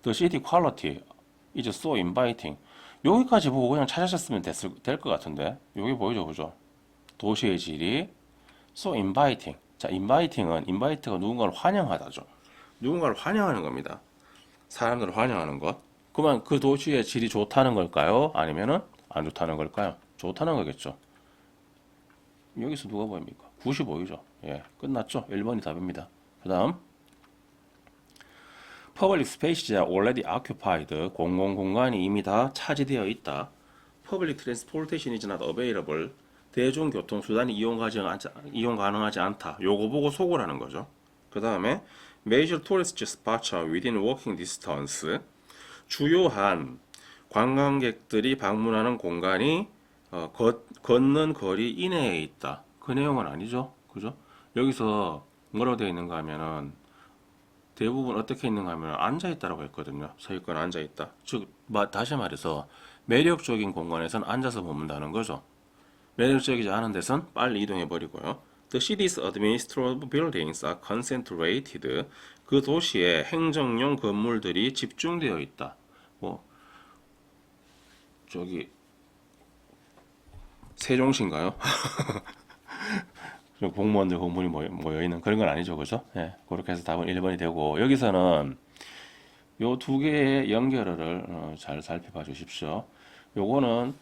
Speaker 1: The city quality is so inviting. 여기까지 보고 그냥 찾으셨으면 될 것 같은데. 여기 보이죠, 그죠? 도시의 질이 so inviting. 자, invite가 누군가를 환영하다죠. 누군가를 환영하는 겁니다. 사람들을 환영하는 것. 그러면 그 도시의 질이 좋다는 걸까요? 아니면은 안 좋다는 걸까요? 좋다는 거겠죠. 여기서 누가 보입니까? 95이죠. 예, 끝났죠? 1번이 답입니다. 그 다음 Public spaces are already occupied. 공공 공간이 이미 다 차지되어 있다. Public transportation is not available. 대중교통수단이 이용 가능하지 않다. 요거 보고 속으라는 거죠. 그 다음에 Major tourist spots are within walking distance. 주요한 관광객들이 방문하는 공간이 걷는 거리 이내에 있다. 그 내용은 아니죠. 그죠? 여기서 뭐라고 되어 있는가 하면은 대부분 어떻게 있는가 하면 앉아 있다라고 했거든요. 서 있거나 앉아 있다. 즉 다시 말해서 매력적인 공간에선 앉아서 머문다는 거죠. 매력적이지 않은 데선 빨리 이동해 버리고요. The city's administrative buildings are concentrated. 그 도시에 행정용 건물들이 집중되어 있다. 뭐 저기 세종시인가요? 공무원들 공무원이 모여 있는 그런 건 아니죠, 그죠? 예, 그렇게 해서 답은 1번이 되고 여기서는 요 두 개의 연결어를 잘 살펴봐 주십시오. 요거는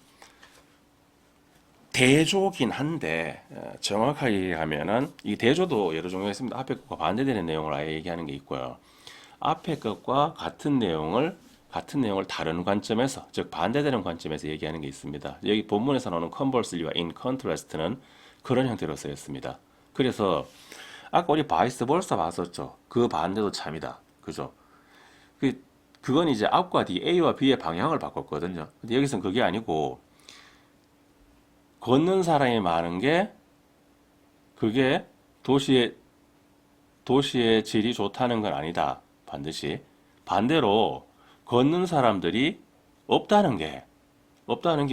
Speaker 1: 대조긴 한데 정확하게 얘기하면은 이 대조도 여러 종류가 있습니다. 앞에 것과 반대되는 내용을 아예 얘기하는 게 있고요. 앞에 것과 같은 내용을 다른 관점에서, 즉 반대되는 관점에서 얘기하는 게 있습니다. 여기 본문에서 나오는 conversely와 in contrast는 그런 형태로 쓰였습니다. 그래서 아까 우리 vice versa 봤었죠. 그 반대도 참이다. 그죠? 그건 이제 앞과 뒤 A와 B의 방향을 바꿨거든요. 근데 여기서는 그게 아니고 걷는 사람이 많은 게 그게 도시의 질이 좋다는 건 아니다. 반드시. 반대로 걷는 사람들이 없다는 게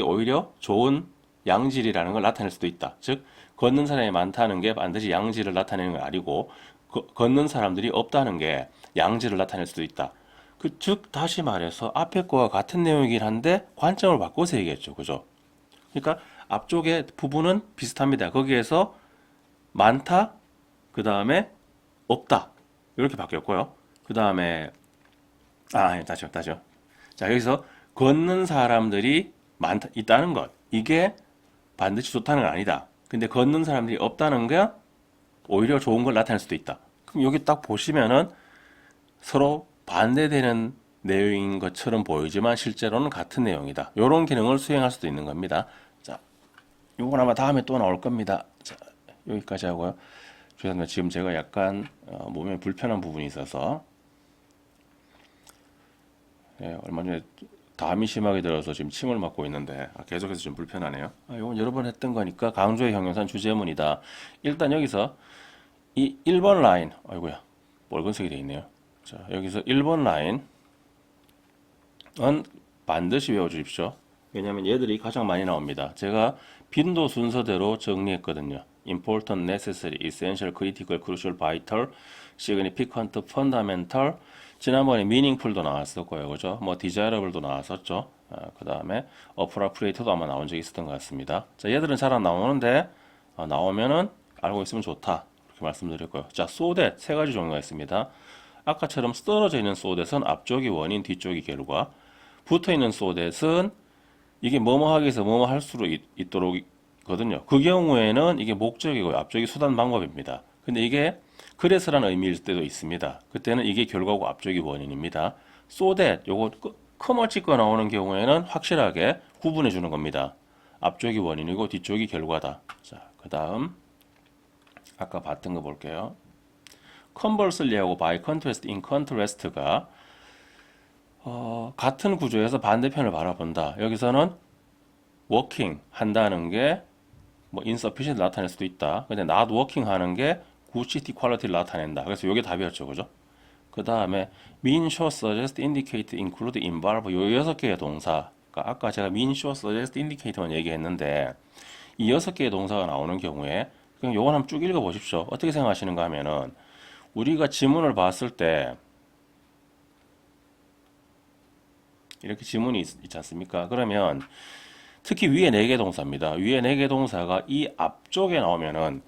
Speaker 1: 오히려 좋은 양질이라는 걸 나타낼 수도 있다. 즉, 걷는 사람이 많다는 게 반드시 양질을 나타내는 건 아니고, 걷는 사람들이 없다는 게 양질을 나타낼 수도 있다. 즉, 다시 말해서 앞에 거와 같은 내용이긴 한데 관점을 바꿔서 얘기했죠. 그죠? 그러니까 앞쪽의 부분은 비슷합니다. 거기에서 많다, 그 다음에 없다. 이렇게 바뀌었고요. 그 다음에 다시요. 자, 여기서 걷는 사람들이 있다는 것. 이게 반드시 좋다는 건 아니다. 근데 걷는 사람들이 없다는 게 오히려 좋은 걸 나타낼 수도 있다. 그럼 여기 딱 보시면은 서로 반대되는 내용인 것처럼 보이지만 실제로는 같은 내용이다. 이런 기능을 수행할 수도 있는 겁니다. 자, 요건 아마 다음에 또 나올 겁니다. 자, 여기까지 하고요. 죄송합니다. 지금 제가 약간 몸에 불편한 부분이 있어서 얼마 전에 담이 심하게 들어서 지금 침을 맞고 있는데 계속해서 좀 불편하네요. 이건 여러 번 했던 거니까 강조의 형용사는 주제문이다. 일단 여기서 이 1번 라인, 아이고야, 빨간색이 되어 있네요. 자, 여기서 1번 라인은 반드시 외워주십시오. 왜냐하면 얘들이 가장 많이 나옵니다. 제가 빈도 순서대로 정리했거든요. important, necessary, essential, critical, crucial, vital, significant, fundamental, 지난번에 meaningful도 나왔었고요. 그죠? 뭐 desirable도 나왔었죠. 그 다음에 appropriate도 아마 나온 적이 있었던 것 같습니다. 자, 얘들은 잘 안 나오는데 나오면은 알고 있으면 좋다. 그렇게 말씀드렸고요. 자, so that 세 가지 종류가 있습니다. 아까처럼 떨어져 있는 so that은 앞쪽이 원인, 뒤쪽이 결과. 붙어 있는 so that은 이게 뭐뭐 하기 위해서 뭐뭐 할 수 있도록 거든요. 그 경우에는 이게 목적이고 앞쪽이 수단 방법입니다. 근데 이게 그래서라는 의미일 때도 있습니다. 그때는 이게 결과고 앞쪽이 원인입니다. so that 요거 커머 찍고 나오는 경우에는 확실하게 구분해 주는 겁니다. 앞쪽이 원인이고 뒤쪽이 결과다. 자, 그 다음 아까 봤던 거 볼게요. conversely하고 by contrast, in contrast가 같은 구조에서 반대편을 바라본다. 여기서는 working 한다는 게 뭐 insufficient 나타낼 수도 있다. 근데 not working 하는 게 good city quality를 나타낸다. 그래서 이게 답이었죠, 그죠? 그 다음에 mean, show, suggest, indicate, include, involve 요 6개의 동사. 그러니까 아까 제가 mean, show, suggest, indicate만 얘기했는데 이 6개의 동사가 나오는 경우에 그냥 요건 한번 쭉 읽어 보십시오. 어떻게 생각하시는가 하면은 우리가 지문을 봤을 때 이렇게 지문이 있지 않습니까? 그러면 특히 위에 4개 동사입니다. 위에 4개 동사가 이 앞쪽에 나오면은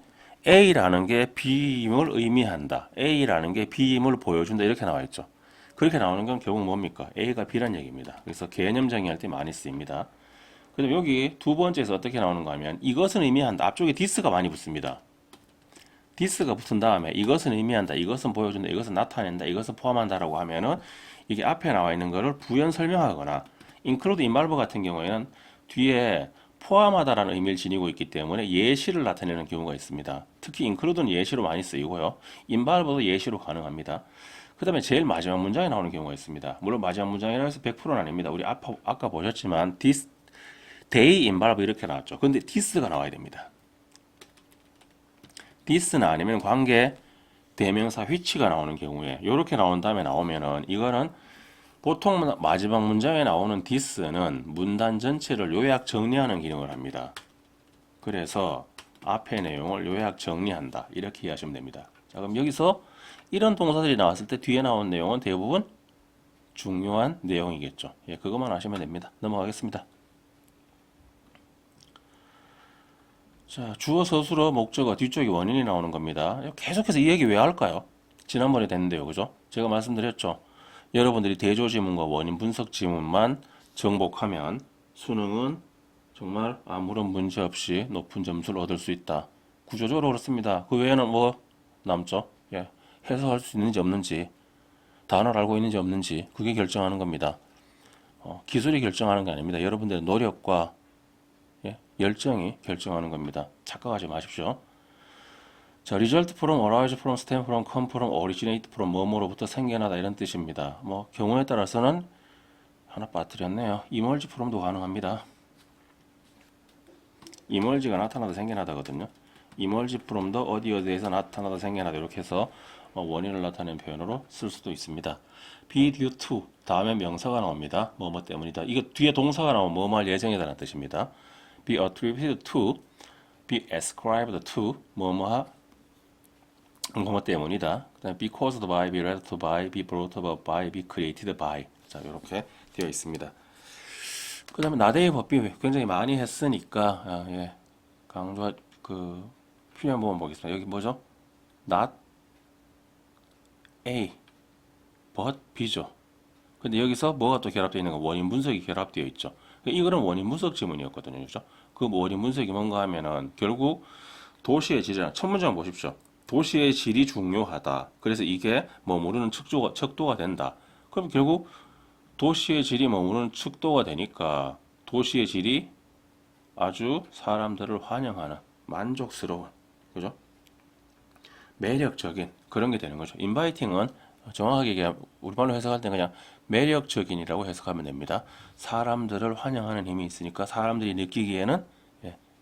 Speaker 1: A라는 게 B임을 의미한다. A라는 게 B임을 보여준다. 이렇게 나와 있죠. 그렇게 나오는 건 결국 뭡니까? A가 B란 얘기입니다. 그래서 개념 정의할 때 많이 쓰입니다. 그다음 여기 두 번째에서 어떻게 나오는가 하면 이것은 의미한다. 앞쪽에 this가 많이 붙습니다. this가 붙은 다음에 이것은 의미한다. 이것은 보여준다. 이것은 나타낸다. 이것은 포함한다라고 하면은 이게 앞에 나와 있는 거를 부연 설명하거나 include, involve 같은 경우에는 뒤에 포함하다라는 의미를 지니고 있기 때문에 예시를 나타내는 경우가 있습니다. 특히 include는 예시로 많이 쓰이고요. involve도 예시로 가능합니다. 그 다음에 제일 마지막 문장에 나오는 경우가 있습니다. 물론 마지막 문장이라 해서 100%는 아닙니다. 우리 아까 보셨지만 this, they involve 이렇게 나왔죠. 근데 this가 나와야 됩니다. this나 아니면 관계 대명사 which가 나오는 경우에 이렇게 나온 다음에 나오면은 이거는 보통 마지막 문장에 나오는 this는 문단 전체를 요약 정리하는 기능을 합니다. 그래서 앞의 내용을 요약 정리한다. 이렇게 이해하시면 됩니다. 자, 그럼 여기서 이런 동사들이 나왔을 때 뒤에 나온 내용은 대부분 중요한 내용이겠죠. 예, 그것만 아시면 됩니다. 넘어가겠습니다. 자, 주어, 서술어, 목적어, 뒤쪽이 원인이 나오는 겁니다. 계속해서 이 얘기 왜 할까요? 지난번에 됐는데요. 그죠? 제가 말씀드렸죠. 여러분들이 대조 지문과 원인 분석 지문만 정복하면 수능은 정말 아무런 문제 없이 높은 점수를 얻을 수 있다. 구조적으로 그렇습니다. 그 외에는 뭐 남죠? 예, 해석할 수 있는지 없는지, 단어를 알고 있는지 없는지 그게 결정하는 겁니다. 기술이 결정하는 게 아닙니다. 여러분들의 노력과 열정이 결정하는 겁니다. 착각하지 마십시오. 자, result from, arise from, stem from, come from, originate from, 뭐뭐로부터 생겨나다 이런 뜻입니다. 뭐 경우에 따라서는 하나 빠뜨렸네요. emerge from도 가능합니다. emerge가 나타나다 생겨나다거든요. emerge from도 어디 어디에서 나타나다 생겨나다 이렇게 해서 원인을 나타내는 표현으로 쓸 수도 있습니다. be due to 다음에 명사가 나옵니다. 뭐뭐 때문이다. 이거 뒤에 동사가 나오면 뭐뭐 할 예정이다라는 뜻입니다. be attributed to, be ascribed to, 뭐뭐 때문이다. 그 다음에 be caused by, be led to by, be brought about by, be created by. 자, 이렇게 되어 있습니다. 그 다음에 나대의 법비 굉장히 많이 했으니까, 예, 강조, 필요한 부분 보겠습니다. 여기 뭐죠? not A, but B죠. 근데 여기서 뭐가 또 결합되어 있는 거? 원인 분석이 결합되어 있죠. 이거는 원인 분석 지문이었거든요. 그죠? 그 원인 분석이 뭔가 하면은 결국 도시의 질이나 첫 문장 보십시오. 도시의 질이 중요하다. 그래서 이게 머무르는 척도가 된다. 그럼 결국 도시의 질이 머무르는 척도가 되니까 도시의 질이 아주 사람들을 환영하는 만족스러운, 그죠? 매력적인 그런 게 되는 거죠. 인바이팅은 정확하게 우리말로 해석할 때 그냥 매력적인이라고 해석하면 됩니다. 사람들을 환영하는 힘이 있으니까 사람들이 느끼기에는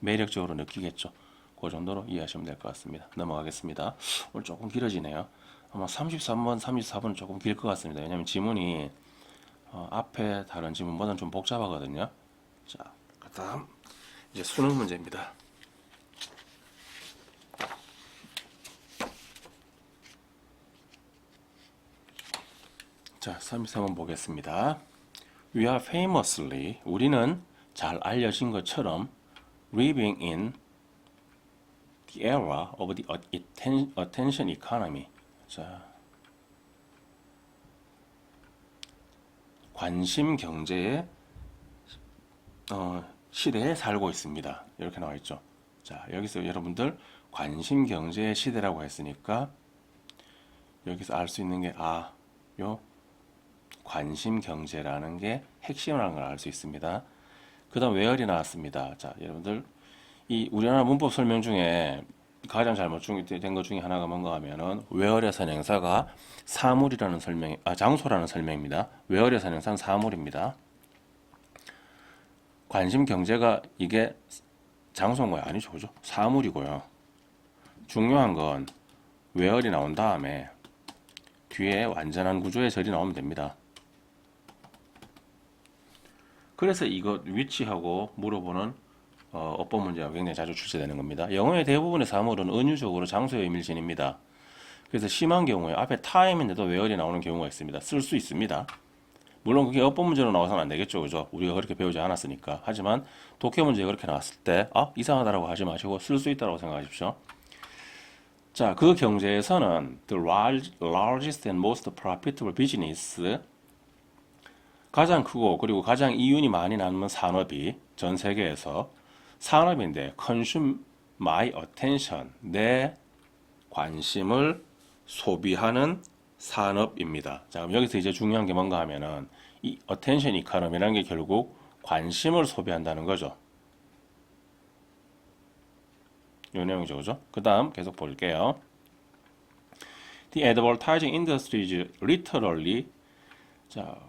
Speaker 1: 매력적으로 느끼겠죠. 그 정도로 이해하시면 될 것 같습니다. 넘어가겠습니다. 오늘 조금 길어지네요. 아마 33번, 34번은 조금 길 것 같습니다. 왜냐하면 지문이 앞에 다른 지문보다는 좀 복잡하거든요. 자, 그 다음 이제 수능 문제입니다. 자, 33번 보겠습니다. We are famously, 우리는 잘 알려진 것처럼 living in the era of the attention economy. 자, 관심 경제의 시대에 살고 있습니다. 이렇게 나와 있죠. 자, 여기서 여러분들 관심 경제의 시대라고 했으니까 여기서 알 수 있는 게 요 관심 경제라는 게 핵심이라는 걸 알 수 있습니다. 그 다음 where이 나왔습니다. 자, 여러분들 이 우리나라 문법 설명 중에 가장 잘못된 것 중에 하나가 뭔가 하면은 where의 선행사가 사물이라는 장소라는 설명입니다. where의 선행사는 사물입니다. 관심 경제가 이게 장소인가요? 아니죠, 그죠? 사물이고요. 중요한 건 where이 나온 다음에 뒤에 완전한 구조의 절이 나오면 됩니다. 그래서 이거 위치하고 물어보는 어법 문제가 굉장히 자주 출제되는 겁니다. 영어의 대부분의 사물은 은유적으로 장소의 의미를 지닙니다. 그래서 심한 경우에 앞에 time인데도 where이 나오는 경우가 있습니다. 쓸 수 있습니다. 물론 그게 어법 문제로 나와서는 안 되겠죠, 그죠? 우리가 그렇게 배우지 않았으니까. 하지만 독해 문제가 그렇게 나왔을 때 이상하다라고 하지 마시고 쓸 수 있다고 생각하십시오. 자, 그 경제에서는 the largest and most profitable business, 가장 크고 그리고 가장 이윤이 많이 남는 산업이 전 세계에서 산업인데 consume my attention, 내 관심을 소비하는 산업입니다. 자, 그럼 여기서 이제 중요한 게 뭔가 하면은 이 attention economy라는 게 결국 관심을 소비한다는 거죠. 이 내용이죠, 그죠? 그 다음 계속 볼게요. The advertising industry is literally, 자,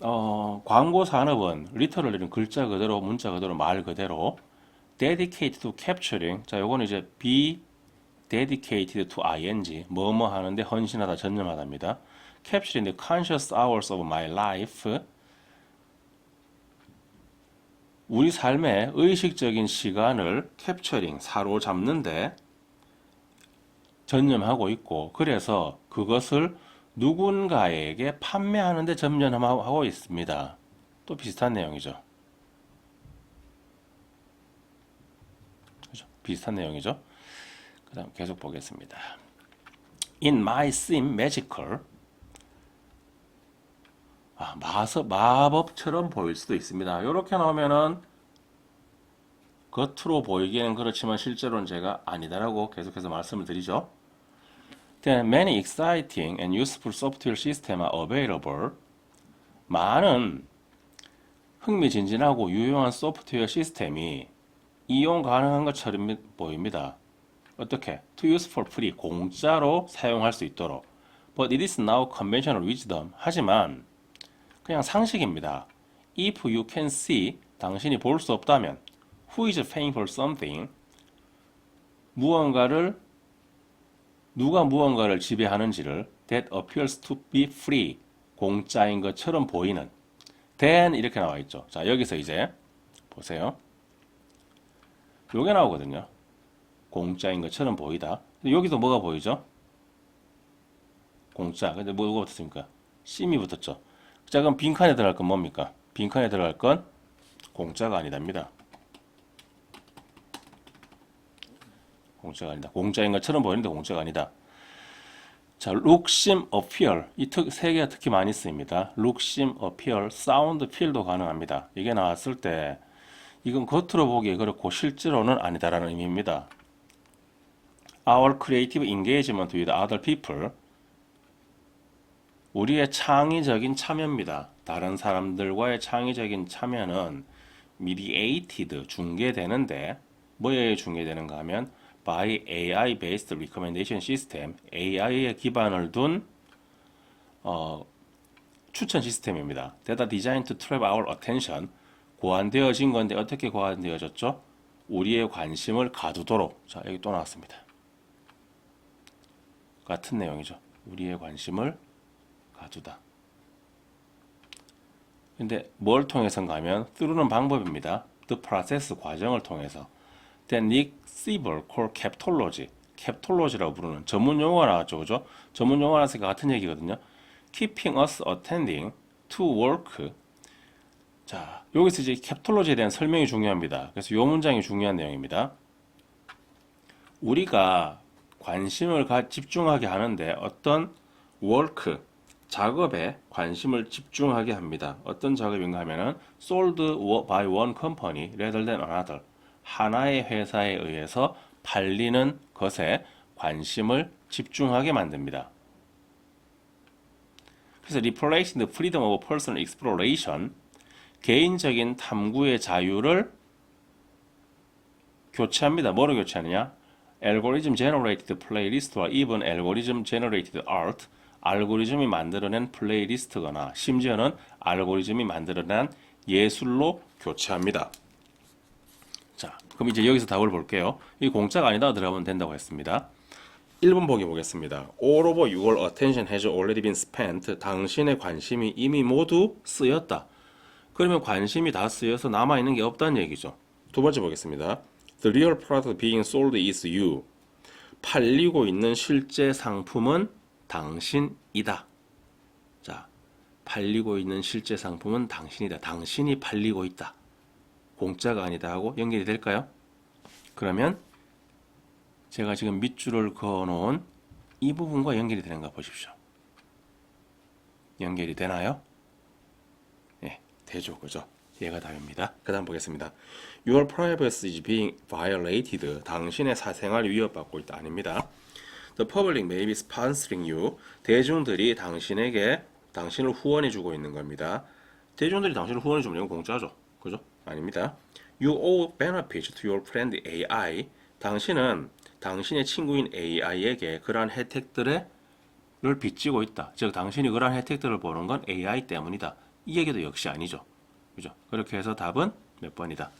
Speaker 1: 광고 산업은 literally는 글자 그대로, 문자 그대로, 말 그대로 dedicated to capturing, 자, 요거는 이제 be dedicated to ing, 뭐뭐 하는데 헌신하다, 전념하다입니다. capturing the conscious hours of my life, 우리 삶의 의식적인 시간을 capturing, 사로잡는데 전념하고 있고, 그래서 그것을 누군가에게 판매하는데 전념하고 있습니다. 또 비슷한 내용이죠. 그죠? 비슷한 내용이죠. 그 다음 계속 보겠습니다. It might seem magical. 마법처럼 보일 수도 있습니다. 이렇게 나오면은 겉으로 보이기에는 그렇지만 실제로는 제가 아니다라고 계속해서 말씀을 드리죠. Then many exciting and useful software systems are available. 많은 흥미진진하고 유용한 소프트웨어 시스템이 이용 가능한 것처럼 보입니다. 어떻게? To use for free, 공짜로 사용할 수 있도록. But it is now conventional wisdom. 하지만 그냥 상식입니다. If you can see, 당신이 볼 수 없다면 Who is paying for something? 누가 무언가를 지배하는지를 That appears to be free, 공짜인 것처럼 보이는. Then 이렇게 나와 있죠. 자, 여기서 이제 보세요. 요게 나오거든요. 공짜인 것처럼 보이다. 여기도 뭐가 보이죠? 공짜. 근데 뭐가 붙었습니까? 심이 붙었죠. 자, 그럼 빈칸에 들어갈 건 뭡니까? 빈칸에 들어갈 건 공짜가 아니답니다. 공짜가 아니다. 공짜인 것처럼 보이는데 공짜가 아니다. 자, look, seem, appear. 이 세 개가 특히 많이 쓰입니다. look, seem, appear, sound, feel도 가능합니다. 이게 나왔을 때 이건 겉으로 보기에 그렇고 실제로는 아니다라는 의미입니다. Our creative engagement with other people. 우리의 창의적인 참여입니다. 다른 사람들과의 창의적인 참여는 mediated, 중개되는데 뭐에 중개되는가 하면 by AI-based recommendation system, AI에 기반을 둔 추천 시스템입니다. That are designed to trap our attention. 고안되어진 건데 어떻게 고안되어졌죠? 우리의 관심을 가두도록. 자, 여기 또 나왔습니다. 같은 내용이죠. 우리의 관심을 가두다. 근데 뭘 통해서인가 하면 through는 방법입니다. The process, 과정을 통해서. Then Nick Siebel called captology, captology라고 부르는 전문 용어가 나왔죠, 그죠? 전문 용어 나왔으니까 같은 얘기거든요. keeping us attending to work. 자, 여기서 이제 캡톨로지에 대한 설명이 중요합니다. 그래서 이 문장이 중요한 내용입니다. 우리가 관심을 집중하게 하는데 어떤 work, 작업에 관심을 집중하게 합니다. 어떤 작업인가 하면은 sold by one company rather than another. 하나의 회사에 의해서 팔리는 것에 관심을 집중하게 만듭니다. 그래서 replacing the freedom of personal exploration, 개인적인 탐구의 자유를 교체합니다. 뭐로 교체하느냐? algorithm generated playlist와 even algorithm generated art, 알고리즘이 만들어낸 플레이리스트거나 심지어는 알고리즘이 만들어낸 예술로 교체합니다. 자, 그럼 이제 여기서 답을 볼게요. 이 공짜가 아니다 들어가면 된다고 했습니다. 1번 보기 보겠습니다. All of your attention has already been spent. 당신의 관심이 이미 모두 쓰였다. 그러면 관심이 다 쓰여서 남아있는 게 없다는 얘기죠. 두 번째 보겠습니다. The real product being sold is you. 팔리고 있는 실제 상품은 당신이다. 자, 팔리고 있는 실제 상품은 당신이다. 당신이 팔리고 있다. 공짜가 아니다 하고 연결이 될까요? 그러면 제가 지금 밑줄을 그어놓은 이 부분과 연결이 되는가 보십시오. 연결이 되나요? 네, 되죠. 그죠? 얘가 답입니다. 그 다음 보겠습니다. Your privacy is being violated. 당신의 사생활이 위협받고 있다. 아닙니다. The public may be sponsoring you. 대중들이 당신을 후원해주고 있는 겁니다. 대중들이 당신을 후원해주면 이건 공짜죠. 그죠? 아닙니다. You owe benefits to your friend AI. 당신은 당신의 친구인 AI에게 그러한 혜택들을 빚지고 있다. 즉 당신이 그러한 혜택들을 보는 건 AI 때문이다. 이 얘기도 역시 아니죠. 그죠? 그렇게 해서 답은 몇 번이다?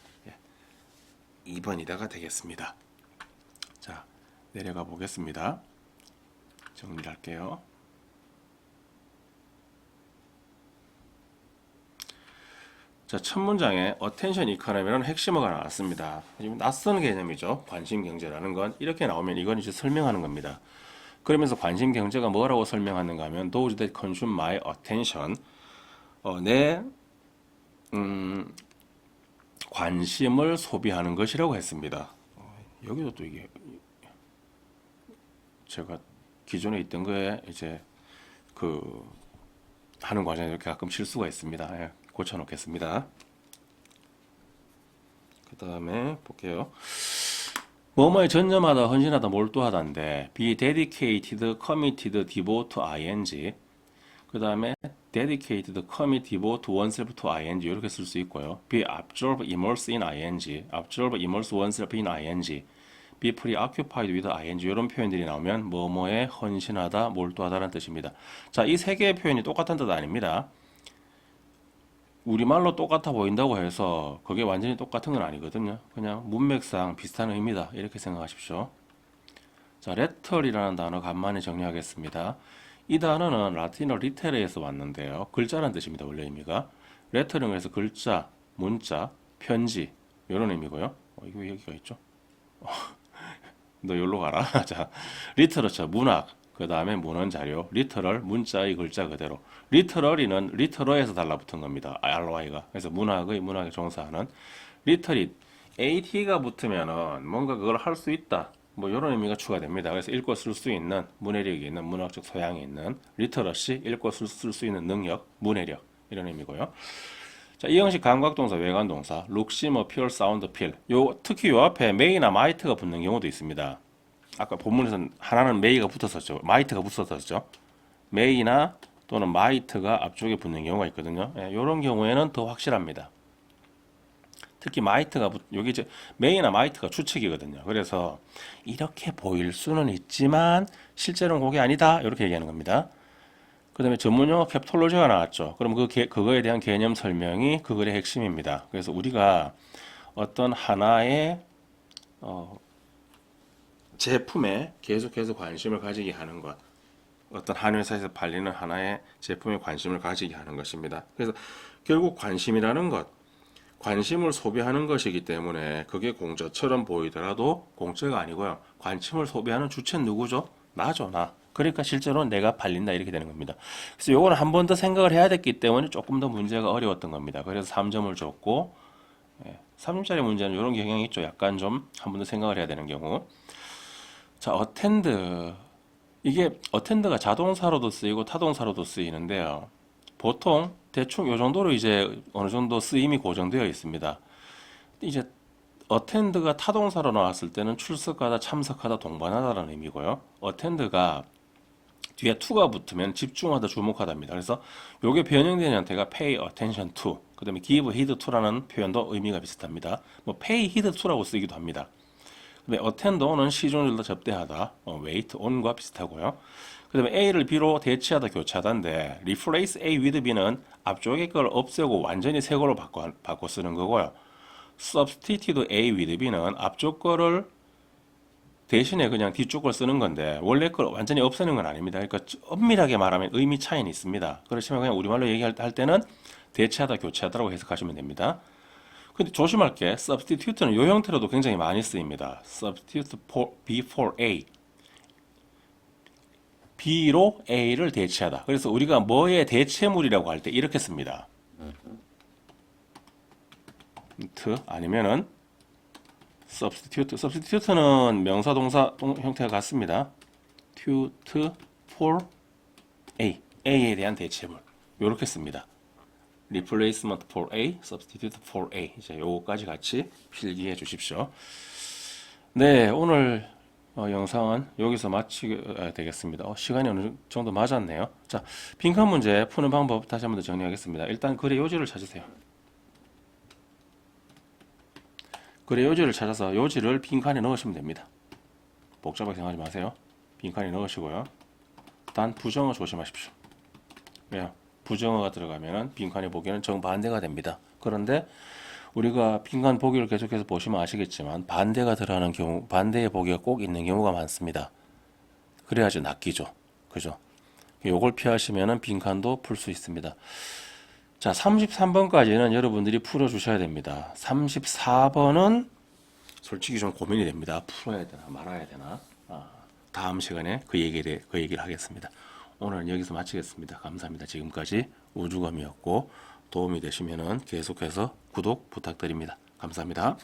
Speaker 1: 2번이다가 되겠습니다. 자, 내려가 보겠습니다. 정리를 할게요. 자, 첫 문장에 attention economy라는 핵심어가 나왔습니다. 낯선 개념이죠. 관심 경제라는 건 이렇게 나오면 이건 이제 설명하는 겁니다. 그러면서 관심 경제가 뭐라고 설명하는가 하면 those that consume my attention, 내 관심을 소비하는 것이라고 했습니다. 여기도 또 이게 제가 기존에 있던 거에 이제 하는 과정에 이렇게 가끔 실수가 있습니다. 예, 고쳐놓겠습니다. 그 다음에 볼게요. 뭐뭐에 전념하다, 헌신하다, 몰두하다인데 be dedicated, committed, devote, ing. 그 다음에 dedicated, commit, devote oneself to ing 이렇게 쓸 수 있고요. be absorb, immerse in ing, absorb, immerse oneself in ing, be preoccupied with ing 이런 표현들이 나오면 뭐뭐에 헌신하다, 몰두하다라는 뜻입니다. 자, 이 세 개의 표현이 똑같은 뜻 아닙니다. 우리말로 똑같아 보인다고 해서 그게 완전히 똑같은 건 아니거든요. 그냥 문맥상 비슷한 의미다 이렇게 생각하십시오. 자, 레터리라는 단어 간만에 정리하겠습니다. 이 단어는 라틴어 리테레에서 왔는데요. 글자란 뜻입니다. 원래 의미가. 레터링을 해서 글자, 문자, 편지 이런 의미고요. 이거 왜 여기가 있죠? 너 여기로 가라. 자, 리터러처 문학, 그 다음에 문헌 자료, 리터럴 문자의 글자 그대로. 리터러리는 리터러에서 달라붙은 겁니다. RY가. 그래서 문학에 종사하는 리터리 AT가 붙으면은 뭔가 그걸 할 수 있다. 뭐 이런 의미가 추가됩니다. 그래서 읽고 쓸 수 있는 문해력이 있는 문학적 소양이 있는 리터러시, 읽고 쓸 수 있는 능력, 문해력 이런 의미고요. 자, 이 형식 감각동사, 외관동사, look, see, appear, sound, feel. 특히 요 앞에 may나 might가 붙는 경우도 있습니다. 아까 본문에서는 하나는 may가 붙었었죠. might가 붙었었죠. may나 또는 might가 앞쪽에 붙는 경우가 있거든요. 이런 경우에는 더 확실합니다. 특히 might가 여기 이제 may나 might가 추측이거든요. 그래서 이렇게 보일 수는 있지만 실제로는 그게 아니다. 이렇게 얘기하는 겁니다. 그 다음에 전문용어 캡톨로지가 나왔죠. 그럼 그거에 대한 개념 설명이 그 글의 핵심입니다. 그래서 우리가 어떤 하나의 제품에 계속해서 관심을 가지게 하는 것, 어떤 한 회사에서 팔리는 하나의 제품에 관심을 가지게 하는 것입니다. 그래서 결국 관심이라는 것, 관심을 소비하는 것이기 때문에 그게 공짜처럼 보이더라도 공짜가 아니고요. 관심을 소비하는 주체는 누구죠? 나죠, 나. 그러니까 실제로 내가 팔린다 이렇게 되는 겁니다. 그래서 요거는 한 번 더 생각을 해야 됐기 때문에 조금 더 문제가 어려웠던 겁니다. 그래서 3점을 줬고 3점짜리 문제는 이런 경향이 있죠. 약간 좀 한 번 더 생각을 해야 되는 경우. 자, 어텐드. 이게 어텐드가 자동사로도 쓰이고 타동사로도 쓰이는데요. 보통 대충 요 정도로 이제 어느 정도 쓰임이 고정되어 있습니다. 이제 어텐드가 타동사로 나왔을 때는 출석하다, 참석하다, 동반하다라는 의미고요. 어텐드가 뒤에 to가 붙으면 집중하다, 주목하다입니다. 그래서 요게 변형된 형태가 pay attention to, 그 다음에 give heed to라는 표현도 의미가 비슷합니다. 뭐 pay heed to라고 쓰기도 합니다. 근데 attend on은 시종일다 접대하다, wait on과 비슷하고요. 그 다음에 A를 B로 대체하다, 교체하다인데 replace A with B는 앞쪽에 걸 없애고 완전히 새 걸로 바꿔 쓰는 거고요. substitute A with B는 앞쪽 거를 대신에 그냥 뒤쪽 걸 쓰는 건데 원래 걸 완전히 없애는 건 아닙니다. 그러니까 엄밀하게 말하면 의미 차이는 있습니다. 그렇지만 그냥 우리말로 얘기할 때는 대체하다, 교체하다라고 해석하시면 됩니다. 근데 조심할 게 substitute는 이 형태로도 굉장히 많이 쓰입니다. substitute B for A. B로 A를 대체하다. 그래서 우리가 뭐의 대체물이라고 할 때 이렇게 씁니다. 아니면은 substitute는 명사 동사 형태가 같습니다. substitute for A에 대한 대체물. 이렇게 씁니다. replacement for A, substitute for A. 이제 요거까지 같이 필기해 주십시오. 네, 오늘 영상은 여기서 마치게 되겠습니다. 시간이 어느 정도 맞았네요. 자, 빈칸 문제 푸는 방법 다시 한번 더 정리하겠습니다. 일단 글의 요지를 찾으세요. 글의 요지를 찾아서 요지를 빈칸에 넣으시면 됩니다. 복잡하게 생각하지 마세요. 빈칸에 넣으시고요. 단 부정어 조심하십시오. 왜요? 부정어가 들어가면 빈칸에 보기에는 정반대가 됩니다. 그런데 우리가 빈칸 보기를 계속해서 보시면 아시겠지만 반대가 들어가는 경우, 반대의 보기가 꼭 있는 경우가 많습니다. 그래야지 낚이죠. 그죠? 요걸 피하시면 빈칸도 풀 수 있습니다. 자, 33번까지는 여러분들이 풀어주셔야 됩니다. 34번은 솔직히 좀 고민이 됩니다. 풀어야 되나 말아야 되나. 다음 시간에 그 얘기를 하겠습니다. 오늘은 여기서 마치겠습니다. 감사합니다. 지금까지 우주검이었고 도움이 되시면 계속해서 구독 부탁드립니다. 감사합니다.